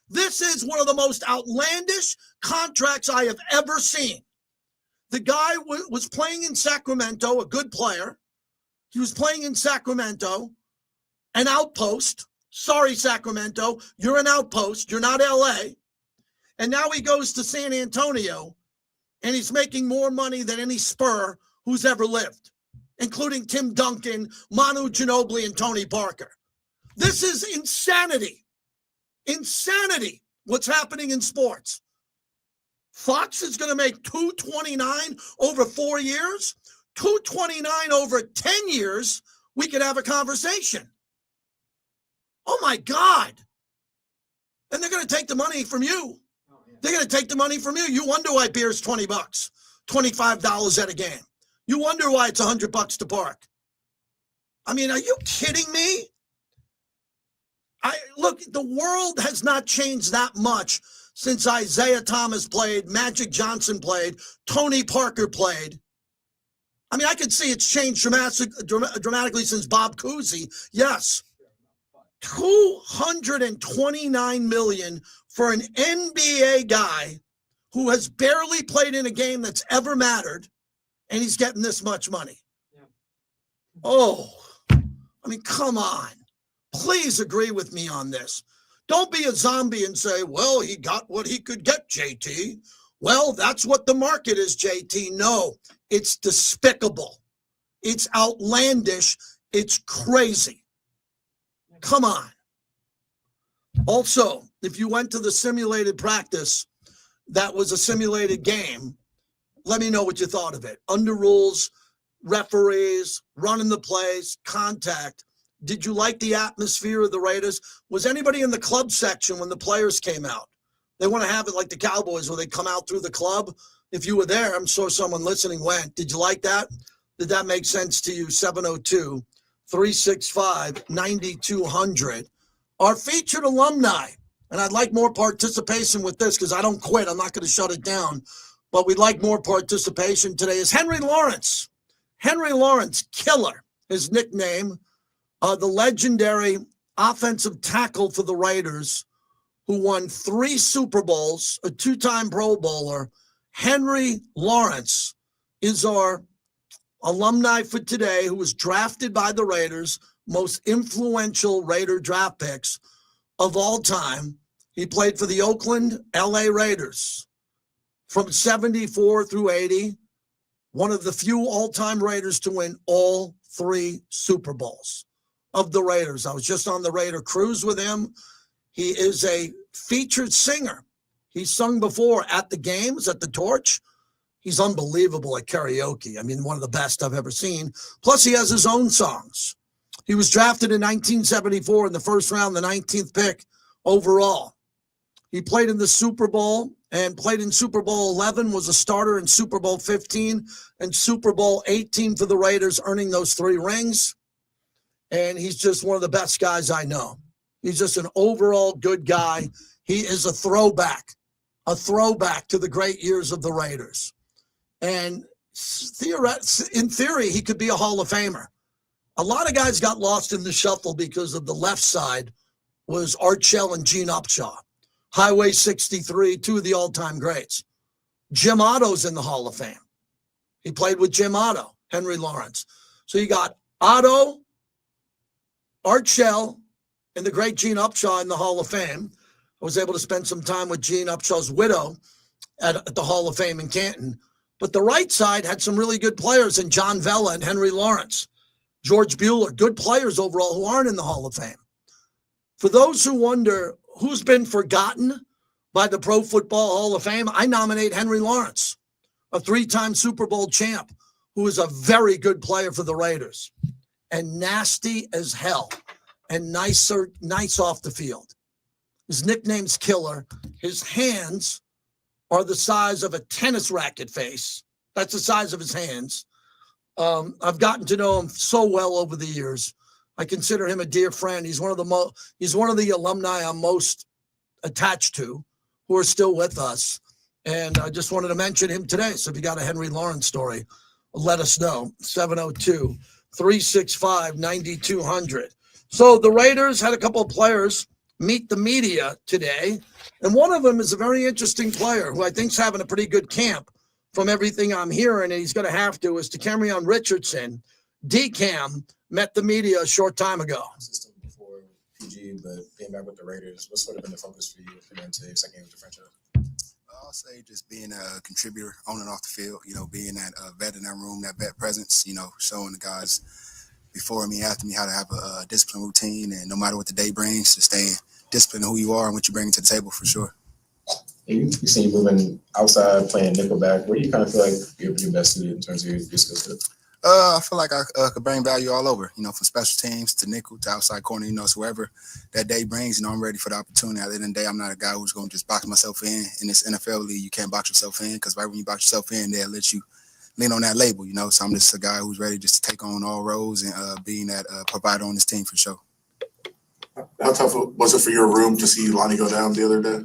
Speaker 1: This is one of the most outlandish contracts I have ever seen. The guy was playing in Sacramento, a good player. He was playing in Sacramento, an outpost. Sorry, Sacramento, you're an outpost. You're not LA. And now he goes to San Antonio, and he's making more money than any Spur who's ever lived, including Tim Duncan, Manu Ginobili, and Tony Parker. This is insanity. Insanity, what's happening in sports. Fox is going to make $229 over 4 years. $229 over 10 years, we could have a conversation. Oh, my God. And they're going to take the money from you. They're going to take the money from you. You wonder why beer's $20, $25 at a game. You wonder why it's $100 to park. I mean, are you kidding me? Look, the world has not changed that much since Isaiah Thomas played, Magic Johnson played, Tony Parker played. I mean, I could see it's changed dramatically since Bob Cousy. Yes. $229 million for an NBA guy who has barely played in a game that's ever mattered, and he's getting this much money. Yeah. Oh, I mean, come on. Please agree with me on this. Don't be a zombie and say, well, he got what he could get, JT. Well, that's what the market is, JT. No, it's despicable. It's outlandish. It's crazy. Come on. Also, if you went to the simulated practice, that was a simulated game, let me know what you thought of it. Under rules, referees, running the plays, contact. Did you like the atmosphere of the Raiders? Was anybody in the club section when the players came out? They want to have it like the Cowboys where they come out through the club. If you were there, I'm sure someone listening went. Did you like that? Did that make sense to you? 702-365-9200. Our featured alumni, and I'd like more participation with this because I don't quit. I'm not going to shut it down, but we'd like more participation today, is Henry Lawrence. Henry Lawrence, killer, his nickname, the legendary offensive tackle for the Raiders, who won 3 Super Bowls, a 2-time Pro Bowler. Henry Lawrence is our alumni for today, who was drafted by the Raiders, most influential Raider draft picks of all time. He played for the Oakland LA Raiders from 74 through 80, one of the few all-time Raiders to win all 3 Super Bowls of the Raiders. I was just on the Raider cruise with him. He is a featured singer. He's sung before at the games, at the Torch. He's unbelievable at karaoke. I mean, one of the best I've ever seen. Plus, he has his own songs. He was drafted in 1974 in the first round, the 19th pick overall. He played in the Super Bowl and played in Super Bowl 11, was a starter in Super Bowl 15 and Super Bowl 18 for the Raiders, earning those 3 rings. And he's just one of the best guys I know. He's just an overall good guy. He is a throwback to the great years of the Raiders. And in theory, he could be a Hall of Famer. A lot of guys got lost in the shuffle because of the left side was Art Shell and Gene Upshaw. Highway 63, 2 of the all-time greats. Jim Otto's in the Hall of Fame. He played with Jim Otto, Henry Lawrence. So you got Otto, Art Shell, and the great Gene Upshaw in the Hall of Fame. I was able to spend some time with Gene Upshaw's widow at the Hall of Fame in Canton. But the right side had some really good players in John Vella and Henry Lawrence, George Bueller, good players overall who aren't in the Hall of Fame. For those who wonder who's been forgotten by the Pro Football Hall of Fame, I nominate Henry Lawrence, a 3-time Super Bowl champ, who is a very good player for the Raiders and nasty as hell and nice off the field. His nickname's Killer. His hands are the size of a tennis racket face. That's the size of his hands. I've gotten to know him so well over the years. I consider him a dear friend. He's one of the alumni I'm most attached to, who are still with us. And I just wanted to mention him today. So if you got a Henry Lawrence story, let us know. 702-365-9200. So the Raiders had a couple of players meet the media today. And one of them is a very interesting player who I think is having a pretty good camp from everything I'm hearing. And he's going to have to, is Decamerion Richardson. DCAM met the media a short time ago.
Speaker 17: System before PG, but being back with the Raiders, what's sort of been the focus for you coming into your second year with the franchise?
Speaker 18: I'll say just being a contributor on and off the field, being that vet in that room, that vet presence, showing the guys before me, after me, how to have a disciplined routine, and no matter what the day brings, to stay disciplined in who you are and what you bring to the table for sure.
Speaker 17: You see you moving outside, playing nickelback. Where do you kind of feel like you're best suited in terms of your skill set?
Speaker 18: I feel like I could bring value all over, from special teams to nickel to outside corner, so wherever that day brings, I'm ready for the opportunity. At the end of the day, I'm not a guy who's going to just box myself in this NFL league. You can't box yourself in because right when you box yourself in, they'll let you lean on that label, So I'm just a guy who's ready just to take on all roles and being that provider on this team for sure.
Speaker 21: How tough was it for your room to see Lonnie go down the other day?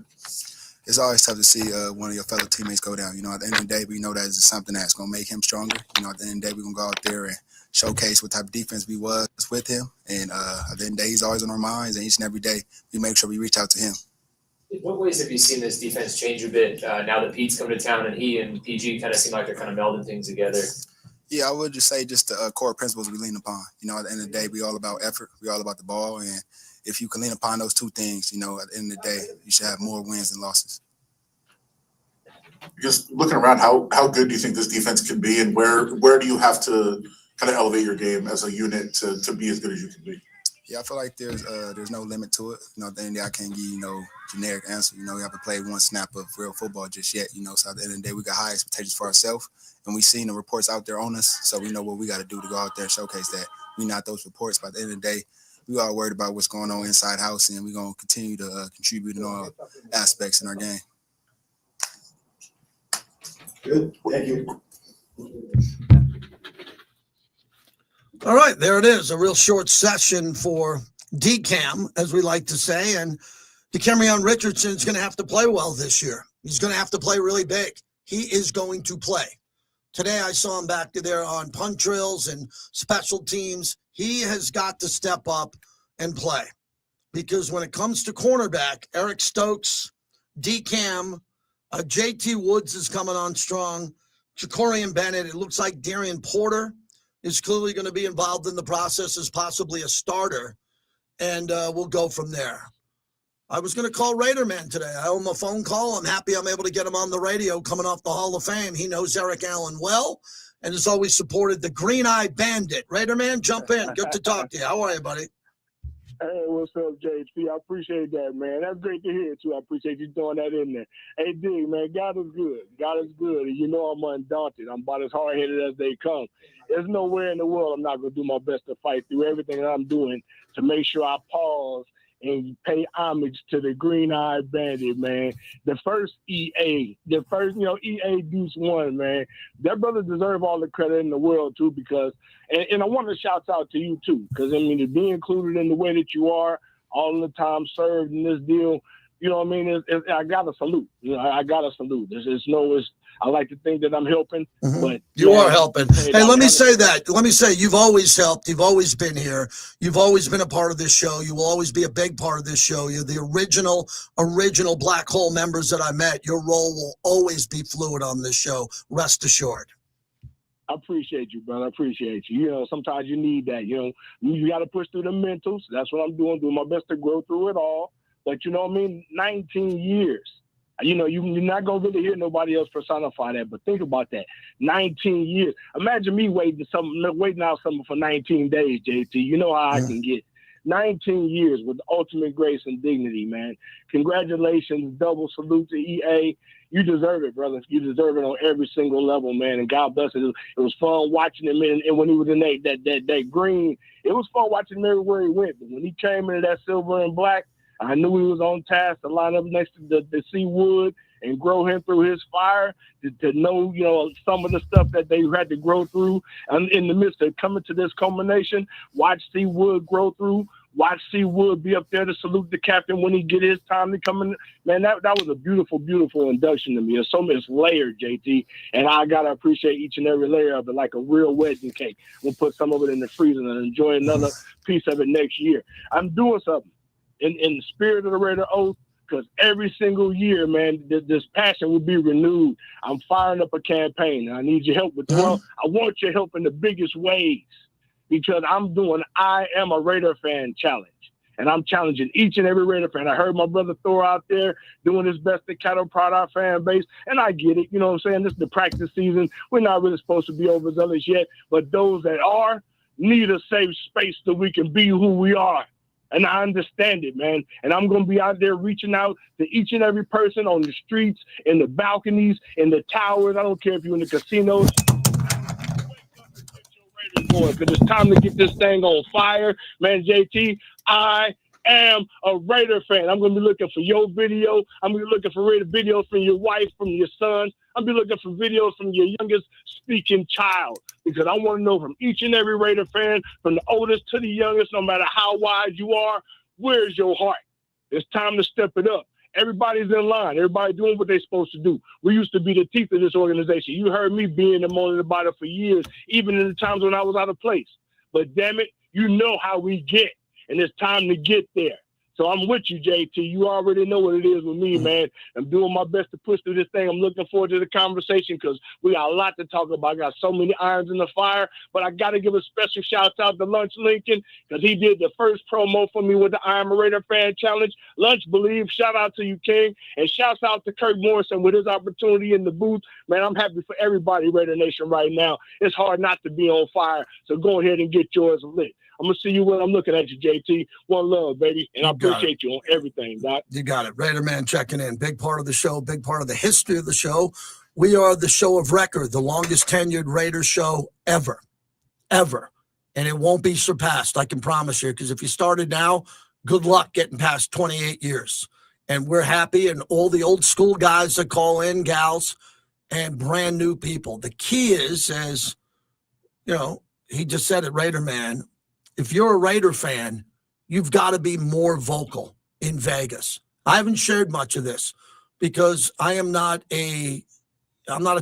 Speaker 18: It's always tough to see one of your fellow teammates go down. At the end of the day, we know that is something that's going to make him stronger. At the end of the day, we're going to go out there and showcase what type of defense we was with him. And at the end of the day, he's always on our minds. And each and every day, we make sure we reach out to him.
Speaker 22: In what ways have you seen this defense change a bit now that Pete's come to town and he and PG kind of seem like they're kind of melding things together?
Speaker 18: Yeah, I would just say just the core principles we lean upon. At the end of the day, we all about effort. We all about the ball. And if you can lean upon those two things, at the end of the day, you should have more wins than losses.
Speaker 21: Just looking around, how good do you think this defense can be, and where do you have to kind of elevate your game as a unit to be as good as you can be?
Speaker 18: Yeah, I feel like there's no limit to it. You know, at the end of the day, I can't give you no generic answer. You know, we haven't played one snap of real football just yet. You know, so at the end of the day, we got high expectations for ourselves, and we've seen the reports out there on us, so we know what we got to do to go out there and showcase that we're not those reports. But at the end of the day, we are worried about what's going on inside house, and we're going to continue to contribute in all aspects in our game.
Speaker 21: Good. Thank you.
Speaker 1: All right, there it is. A real short session for DCAM, as we like to say. And DeCamerion Richardson is going to have to play well this year. He's going to have to play really big. He is going to play. Today I saw him back there on punt drills and special teams. He has got to step up and play. Because when it comes to cornerback, Eric Stokes, DCAM, JT Woods is coming on strong. Jacorian Bennett, it looks like Darian Porter is clearly going to be involved in the process as possibly a starter, and we'll go from there. I was going to call Raiderman today. I owe him a phone call. I'm happy I'm able to get him on the radio coming off the Hall of Fame. He knows Eric Allen well and has always supported the Green Eye Bandit. Raiderman, jump in. Good to talk to you. How are you, buddy?
Speaker 2: Hey, what's up, JP? I appreciate that, man. That's great to hear, too. I appreciate you throwing that in there. Hey, D, man, God is good. God is good. And you know I'm undaunted. I'm about as hard-headed as they come. There's nowhere in the world I'm not going to do my best to fight through everything that I'm doing to make sure I pause and pay homage to the Green Eye Bandit, man. The first EA, EA Deuce One, man. That brother deserve all the credit in the world, too, because, and I want to shout out to you, too, because, I mean, to be included in the way that you are, all the time served in this deal, you know what I mean? I got to salute. You know, I got to salute. I like to think that I'm helping, but
Speaker 1: you are helping. Hey, let me say that. Let me say you've always helped. You've always been here. You've always been a part of this show. You will always be a big part of this show. You're the original Black Hole members that I met. Your role will always be fluid on this show. Rest assured.
Speaker 2: I appreciate you, brother. I appreciate you. You know, sometimes you need that. You know, you got to push through the mentals. That's what I'm doing my best to grow through it all. But you know what I mean? 19 years. You know, you're not going to really hear nobody else personify that, but think about that. 19 years. Imagine me waiting out something for 19 days, JT. You know how I can get. 19 years with ultimate grace and dignity, man. Congratulations. Double salute to EA. You deserve it, brother. You deserve it on every single level, man. And God bless it. It was fun watching him. And when he was in that green, it was fun watching him everywhere he went. But when he came into that silver and black, I knew he was on task to line up next to the C Wood and grow him through his fire, to know, you know, some of the stuff that they had to grow through. And in the midst of coming to this culmination, watch C Wood grow through, watch C Wood be up there to salute the captain when he get his time to come in. Man, that was a beautiful, beautiful induction to me. It's layered, JT, and I got to appreciate each and every layer of it like a real wedding cake. We'll put some of it in the freezer and enjoy another piece of it next year. I'm doing something in the spirit of the Raider Oath, because every single year, man, this passion will be renewed. I'm firing up a campaign, and I need your help with it. Well, I want your help in the biggest ways, because I'm doing I Am a Raider Fan challenge, and I'm challenging each and every Raider fan. I heard my brother Thor out there doing his best to cattle prod our fan base, and I get it. You know what I'm saying? This is the practice season. We're not really supposed to be overzealous yet, but those that are need a safe space so we can be who we are. And I understand it, man. And I'm going to be out there reaching out to each and every person on the streets, in the balconies, in the towers. I don't care if you're in the casinos. Because it's time to get this thing on fire. Man, JT, I am a Raider fan. I'm going to be looking for your video. I'm going to be looking for Raider videos from your wife, from your son. I'm going to be looking for videos from your youngest speaking child, because I want to know from each and every Raider fan, from the oldest to the youngest, no matter how wide you are, where's your heart? It's time to step it up. Everybody's in line. Everybody doing what they're supposed to do. We used to be the teeth of this organization. You heard me being moaning about it for years, even in the times when I was out of place. But damn it, you know how we get, and it's time to get there. So I'm with you, JT. You already know what it is with me, man. I'm doing my best to push through this thing. I'm looking forward to the conversation, because we got a lot to talk about. I got so many irons in the fire, but I got to give a special shout out to Lunch Lincoln, because he did the first promo for me with the I Am a Raider Fan Challenge. Lunch Believe, shout out to you, King, and shouts out to Kirk Morrison with his opportunity in the booth. Man, I'm happy for everybody, Raider Nation, right now. It's hard not to be on fire, so go ahead and get yours lit. I'm gonna see you when I'm looking at you, JT. One love, baby, and I
Speaker 1: You got it.
Speaker 2: appreciate you on everything, Doc.
Speaker 1: You got it. Raider Man checking in. Big part of the show, big part of the history of the show. We are the show of record, the longest tenured Raiders show ever. And it won't be surpassed, I can promise you, because if you started now, good luck getting past 28 years. And we're happy, and all the old school guys that call in, gals, and brand new people. The key is, as you know, he just said it, Raider Man, if you're a Raider fan, you've got to be more vocal in Vegas. I haven't shared much of this because I'm not a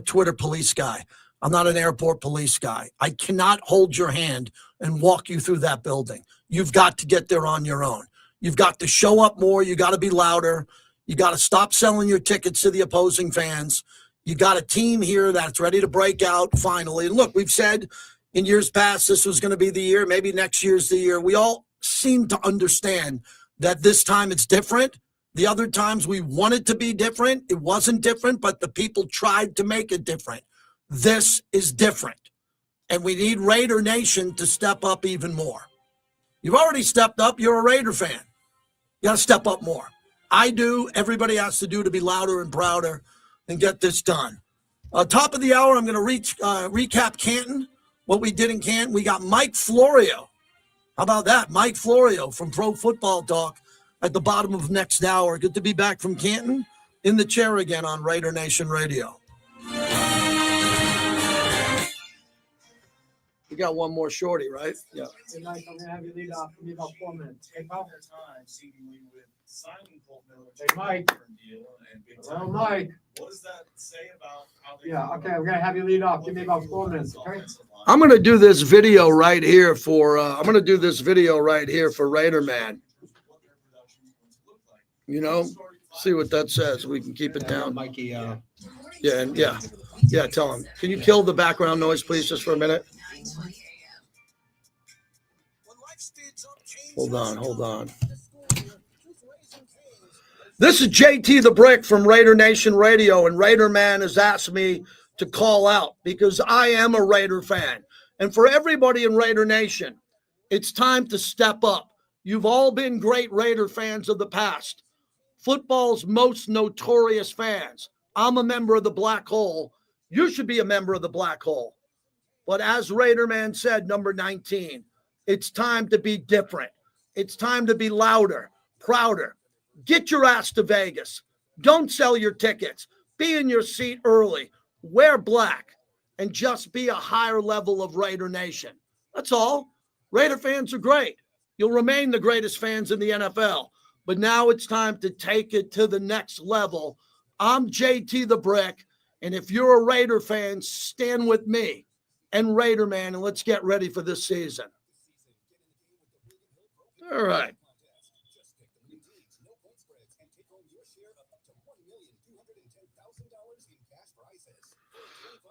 Speaker 1: Twitter police guy. I'm not an airport police guy. I cannot hold your hand and walk you through that building. You've got to get there on your own. You've got to show up more. You got to be louder. You got to stop selling your tickets to the opposing fans. You got a team here that's ready to break out finally. And look, we've said in years past this was going to be the year. Maybe next year's the year. We all seem to understand that this time it's different. The other times we wanted to be different. It wasn't different, but the people tried to make it different. This is different. And we need Raider Nation to step up even more. You've already stepped up. You're a Raider fan. You got to step up more. I do. Everybody has to do to be louder and prouder and get this done. Top of the hour, I'm going to recap Canton, what we did in Canton. We got Mike Florio. How about that? Mike Florio from Pro Football Talk at the bottom of next hour. Good to be back from Canton in the chair again on Raider Nation Radio. We got one more shorty, right? Yeah.
Speaker 19: Hey, Mike, I'm going to have you lead off. Give me about 4 minutes. Hey, Paul? Hey, Mike. Hello, Mike.
Speaker 6: What does that say about how they
Speaker 19: Okay, we're going to have you lead off. Give me about 4 minutes, okay?
Speaker 1: I'm going to do this video right here for Raider Man. You know, see what that says. We can keep it down.
Speaker 6: Mikey,
Speaker 1: Yeah, tell him. Can you kill the background noise, please, just for a minute? Hold on. This is JT the Brick from Raider Nation Radio, and Raider Man has asked me to call out because I am a Raider fan. And for everybody in Raider Nation, it's time to step up. You've all been great Raider fans of the past. Football's most notorious fans. I'm a member of the Black Hole. You should be a member of the Black Hole. But as Raider Man said, number 19, it's time to be different. It's time to be louder, prouder. Get your ass to Vegas. Don't sell your tickets. Be in your seat early. Wear black. And just be a higher level of Raider Nation. That's all. Raider fans are great. You'll remain the greatest fans in the NFL. But now it's time to take it to the next level. I'm JT the Brick. And if you're a Raider fan, stand with me and Raider Man, and let's get ready for this season. All right.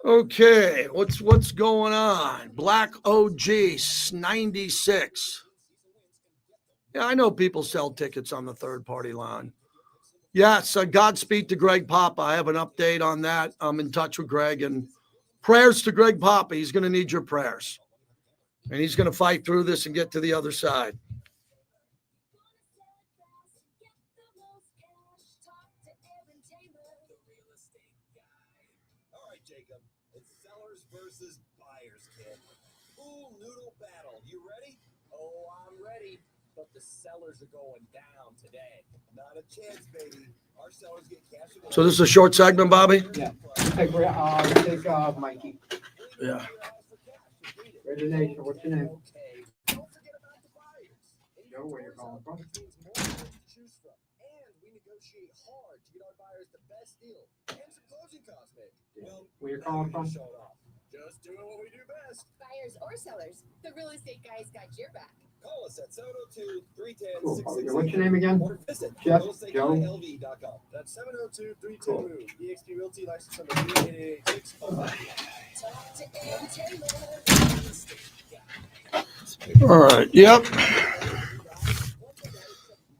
Speaker 1: Okay, what's going on? Black OG 96. Yeah, I know people sell tickets on the third party line. Yes, Godspeed to Greg Papa. I have an update on that. I'm in touch with Greg, and prayers to Greg Papa. He's going to need your prayers, and he's going to fight through this and get to the other side.
Speaker 11: Versus buyers, kid. Pool noodle battle. You ready? Oh, I'm ready. But the sellers are going down today. Not a chance, baby. Our sellers get cash.
Speaker 1: So this is a short segment, Bobby?
Speaker 19: Yeah. Take Mikey.
Speaker 1: Yeah.
Speaker 19: Raider Nation, what's your name? Joe, where you calling from?
Speaker 11: Choose from. And we negotiate hard to get our buyers the best deal. And some closing costs, baby. Well,
Speaker 19: Where you calling from?
Speaker 11: Just doing what we do best.
Speaker 7: Buyers or sellers, the real estate guys got your back.
Speaker 11: Call us at 702-310-6666.
Speaker 19: Cool. What's your name again?
Speaker 11: Or visit
Speaker 19: Jeff? Joe?
Speaker 11: realestateguylv.com. That's 702-310-MOVE. EXP Realty license number 3886.
Speaker 1: All right. Yep.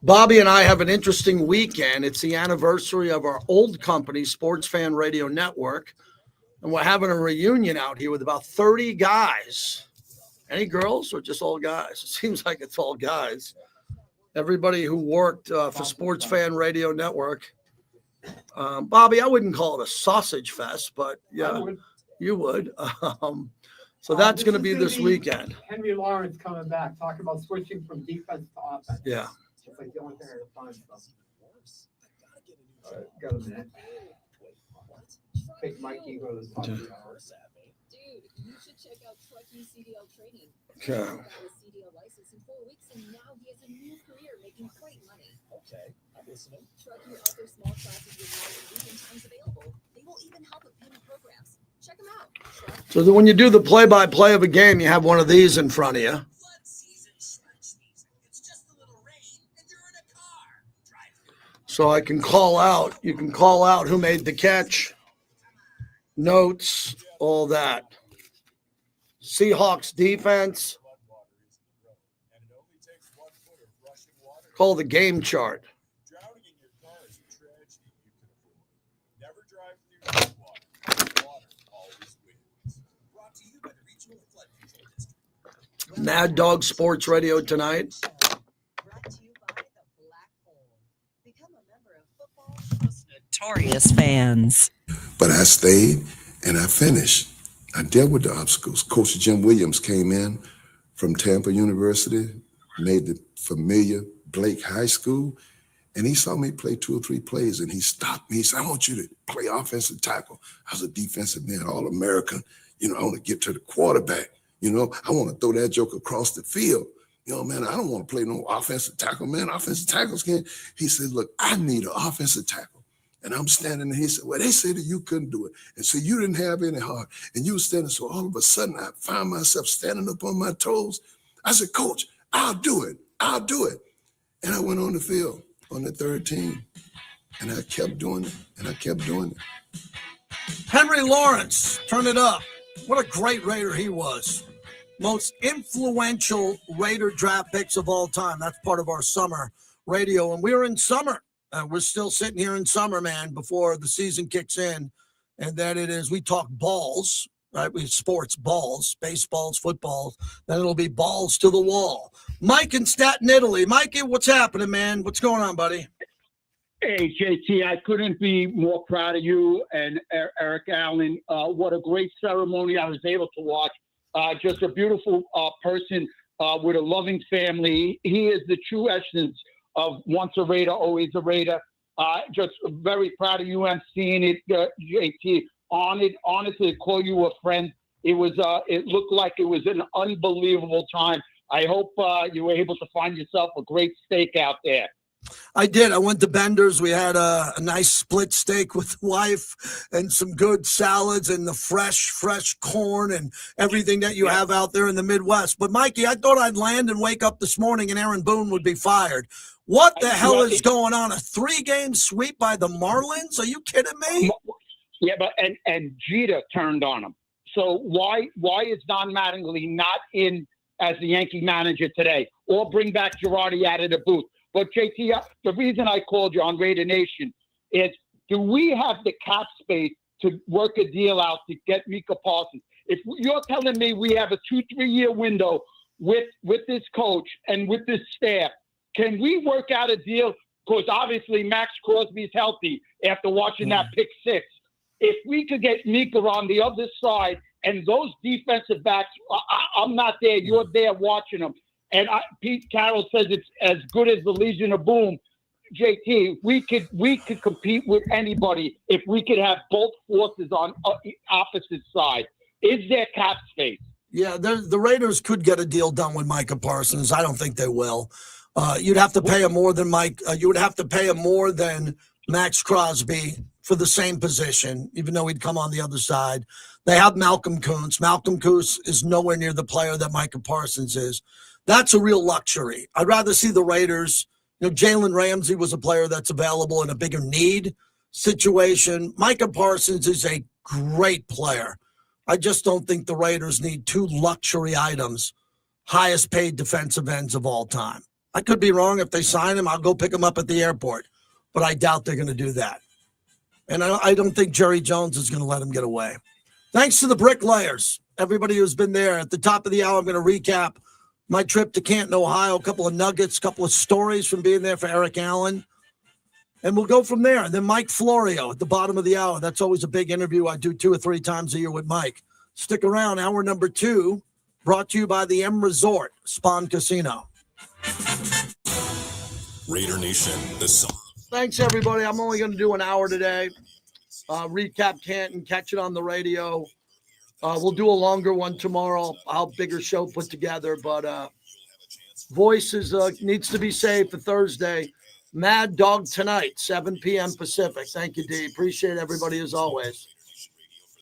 Speaker 1: Bobby and I have an interesting weekend. It's the anniversary of our old company, Sports Fan Radio Network. And we're having a reunion out here with about 30 guys. Any girls or just all guys? It seems like it's all guys. Everybody who worked for Sports Fan Radio Network. Bobby, I wouldn't call it a sausage fest, but yeah, you would. So that's going to be this weekend.
Speaker 19: Henry Lawrence coming back, talking about switching from defense to offense.
Speaker 1: Yeah.
Speaker 19: It's like the only thing I can find. Got a minute. Take Mikey go to the top.
Speaker 7: Dude, you should check out Truckee CDL training.
Speaker 1: Okay.
Speaker 7: He got his CDL license in 4 weeks, and now he has a new career making great money.
Speaker 6: Okay, I'm listening.
Speaker 7: Truckee offers small classes with hours and weekend times available. They will even help with payment programs. Check them out.
Speaker 1: So that when you do the play-by-play of a game, you have one of these in front of you. So I can call out. You can call out who made the catch, notes, all that. Seahawks defense. Call the game chart. Mad Dog Sports Radio tonight.
Speaker 4: Notorious fans.
Speaker 5: But I stayed and I finished. I dealt with the obstacles. Coach Jim Williams came in from Tampa University, made the familiar Blake High School, and he saw me play 2 or 3 plays, and he stopped me. He said, I want you to play offensive tackle. I was a defensive man, All-American. I want to get to the quarterback. I want to throw that joke across the field. Man, I don't want to play no offensive tackle, man. Offensive tackles can't. He said, look, I need an offensive tackle. And I'm standing there. He said, well, they said that you couldn't do it. And so you didn't have any heart. And you were standing. So all of a sudden, I found myself standing up on my toes. I said, Coach, I'll do it. I'll do it. And I went on the field on the 3rd team. And I kept doing it. And I kept doing it.
Speaker 1: Henry Lawrence, turn it up. What a great Raider he was. Most influential Raider draft picks of all time. That's part of our summer radio. And we're in summer. We're still sitting here in summer, man, before the season kicks in. And then we talk balls, right? We sports balls, baseballs, footballs. Then it'll be balls to the wall. Mike in Staten, Italy. Mikey, what's happening, man? What's going on, buddy?
Speaker 8: Hey, JT, I couldn't be more proud of you and Eric Allen. What a great ceremony I was able to watch. Just a beautiful person with a loving family. He is the true essence of once a Raider, always a Raider. Just very proud of you. I'm seeing it, JT. Honored to call you a friend. It looked like it was an unbelievable time. I hope you were able to find yourself a great steak out there.
Speaker 1: I did. I went to Bender's. We had a nice split steak with wife and some good salads and the fresh corn and everything that you have out there in the Midwest. But, Mikey, I thought I'd land and wake up this morning and Aaron Boone would be fired. What the hell is going on? A 3-game sweep by the Marlins? Are you kidding me?
Speaker 8: Yeah, but and Jeter turned on him. So why is Don Mattingly not in as the Yankee manager today? Or bring back Girardi out of the booth? But, JT, the reason I called you on Raider Nation is, do we have the cap space to work a deal out to get Micah Parsons? If you're telling me we have a 2-3 year window with this coach and with this staff, can we work out a deal? Because obviously Max Crosby's healthy after watching that pick 6. If we could get Micah on the other side and those defensive backs, I'm not there, you're there watching them. And Pete Carroll says it's as good as the Legion of Boom. JT, we could compete with anybody if we could have both forces on opposite side. Is there cap space?
Speaker 1: Yeah, the Raiders could get a deal done with Micah Parsons. I don't think they will. You'd have to pay him more than you would have to pay him more than Max Crosby for the same position, even though he'd come on the other side. They have Malcolm Kuntz. Malcolm Kuntz is nowhere near the player that Micah Parsons is. That's a real luxury. I'd rather see the Raiders. Jalen Ramsey was a player that's available in a bigger need situation. Micah Parsons is a great player. I just don't think the Raiders need 2 luxury items, highest paid defensive ends of all time. I could be wrong. If they sign him, I'll go pick him up at the airport. But I doubt they're going to do that. And I don't think Jerry Jones is going to let him get away. Thanks to the bricklayers everybody who's been there. At the top of the hour, I'm going to recap my trip to Canton, Ohio, a couple of nuggets, a couple of stories from being there for Eric Allen. And we'll go from there. And then Mike Florio at the bottom of the hour. That's always a big interview I do 2 or 3 times a year with Mike. Stick around. Hour number 2, brought to you by the M Resort, Spawn Casino.
Speaker 3: Raider Nation, the summer.
Speaker 1: Thanks, everybody. I'm only going to do an hour today. Recap Canton, catch it on the radio. We'll do a longer one tomorrow. I'll have a bigger show put together, but voice needs to be saved for Thursday. Mad Dog tonight, 7 p.m. Pacific. Thank you, D. Appreciate everybody as always.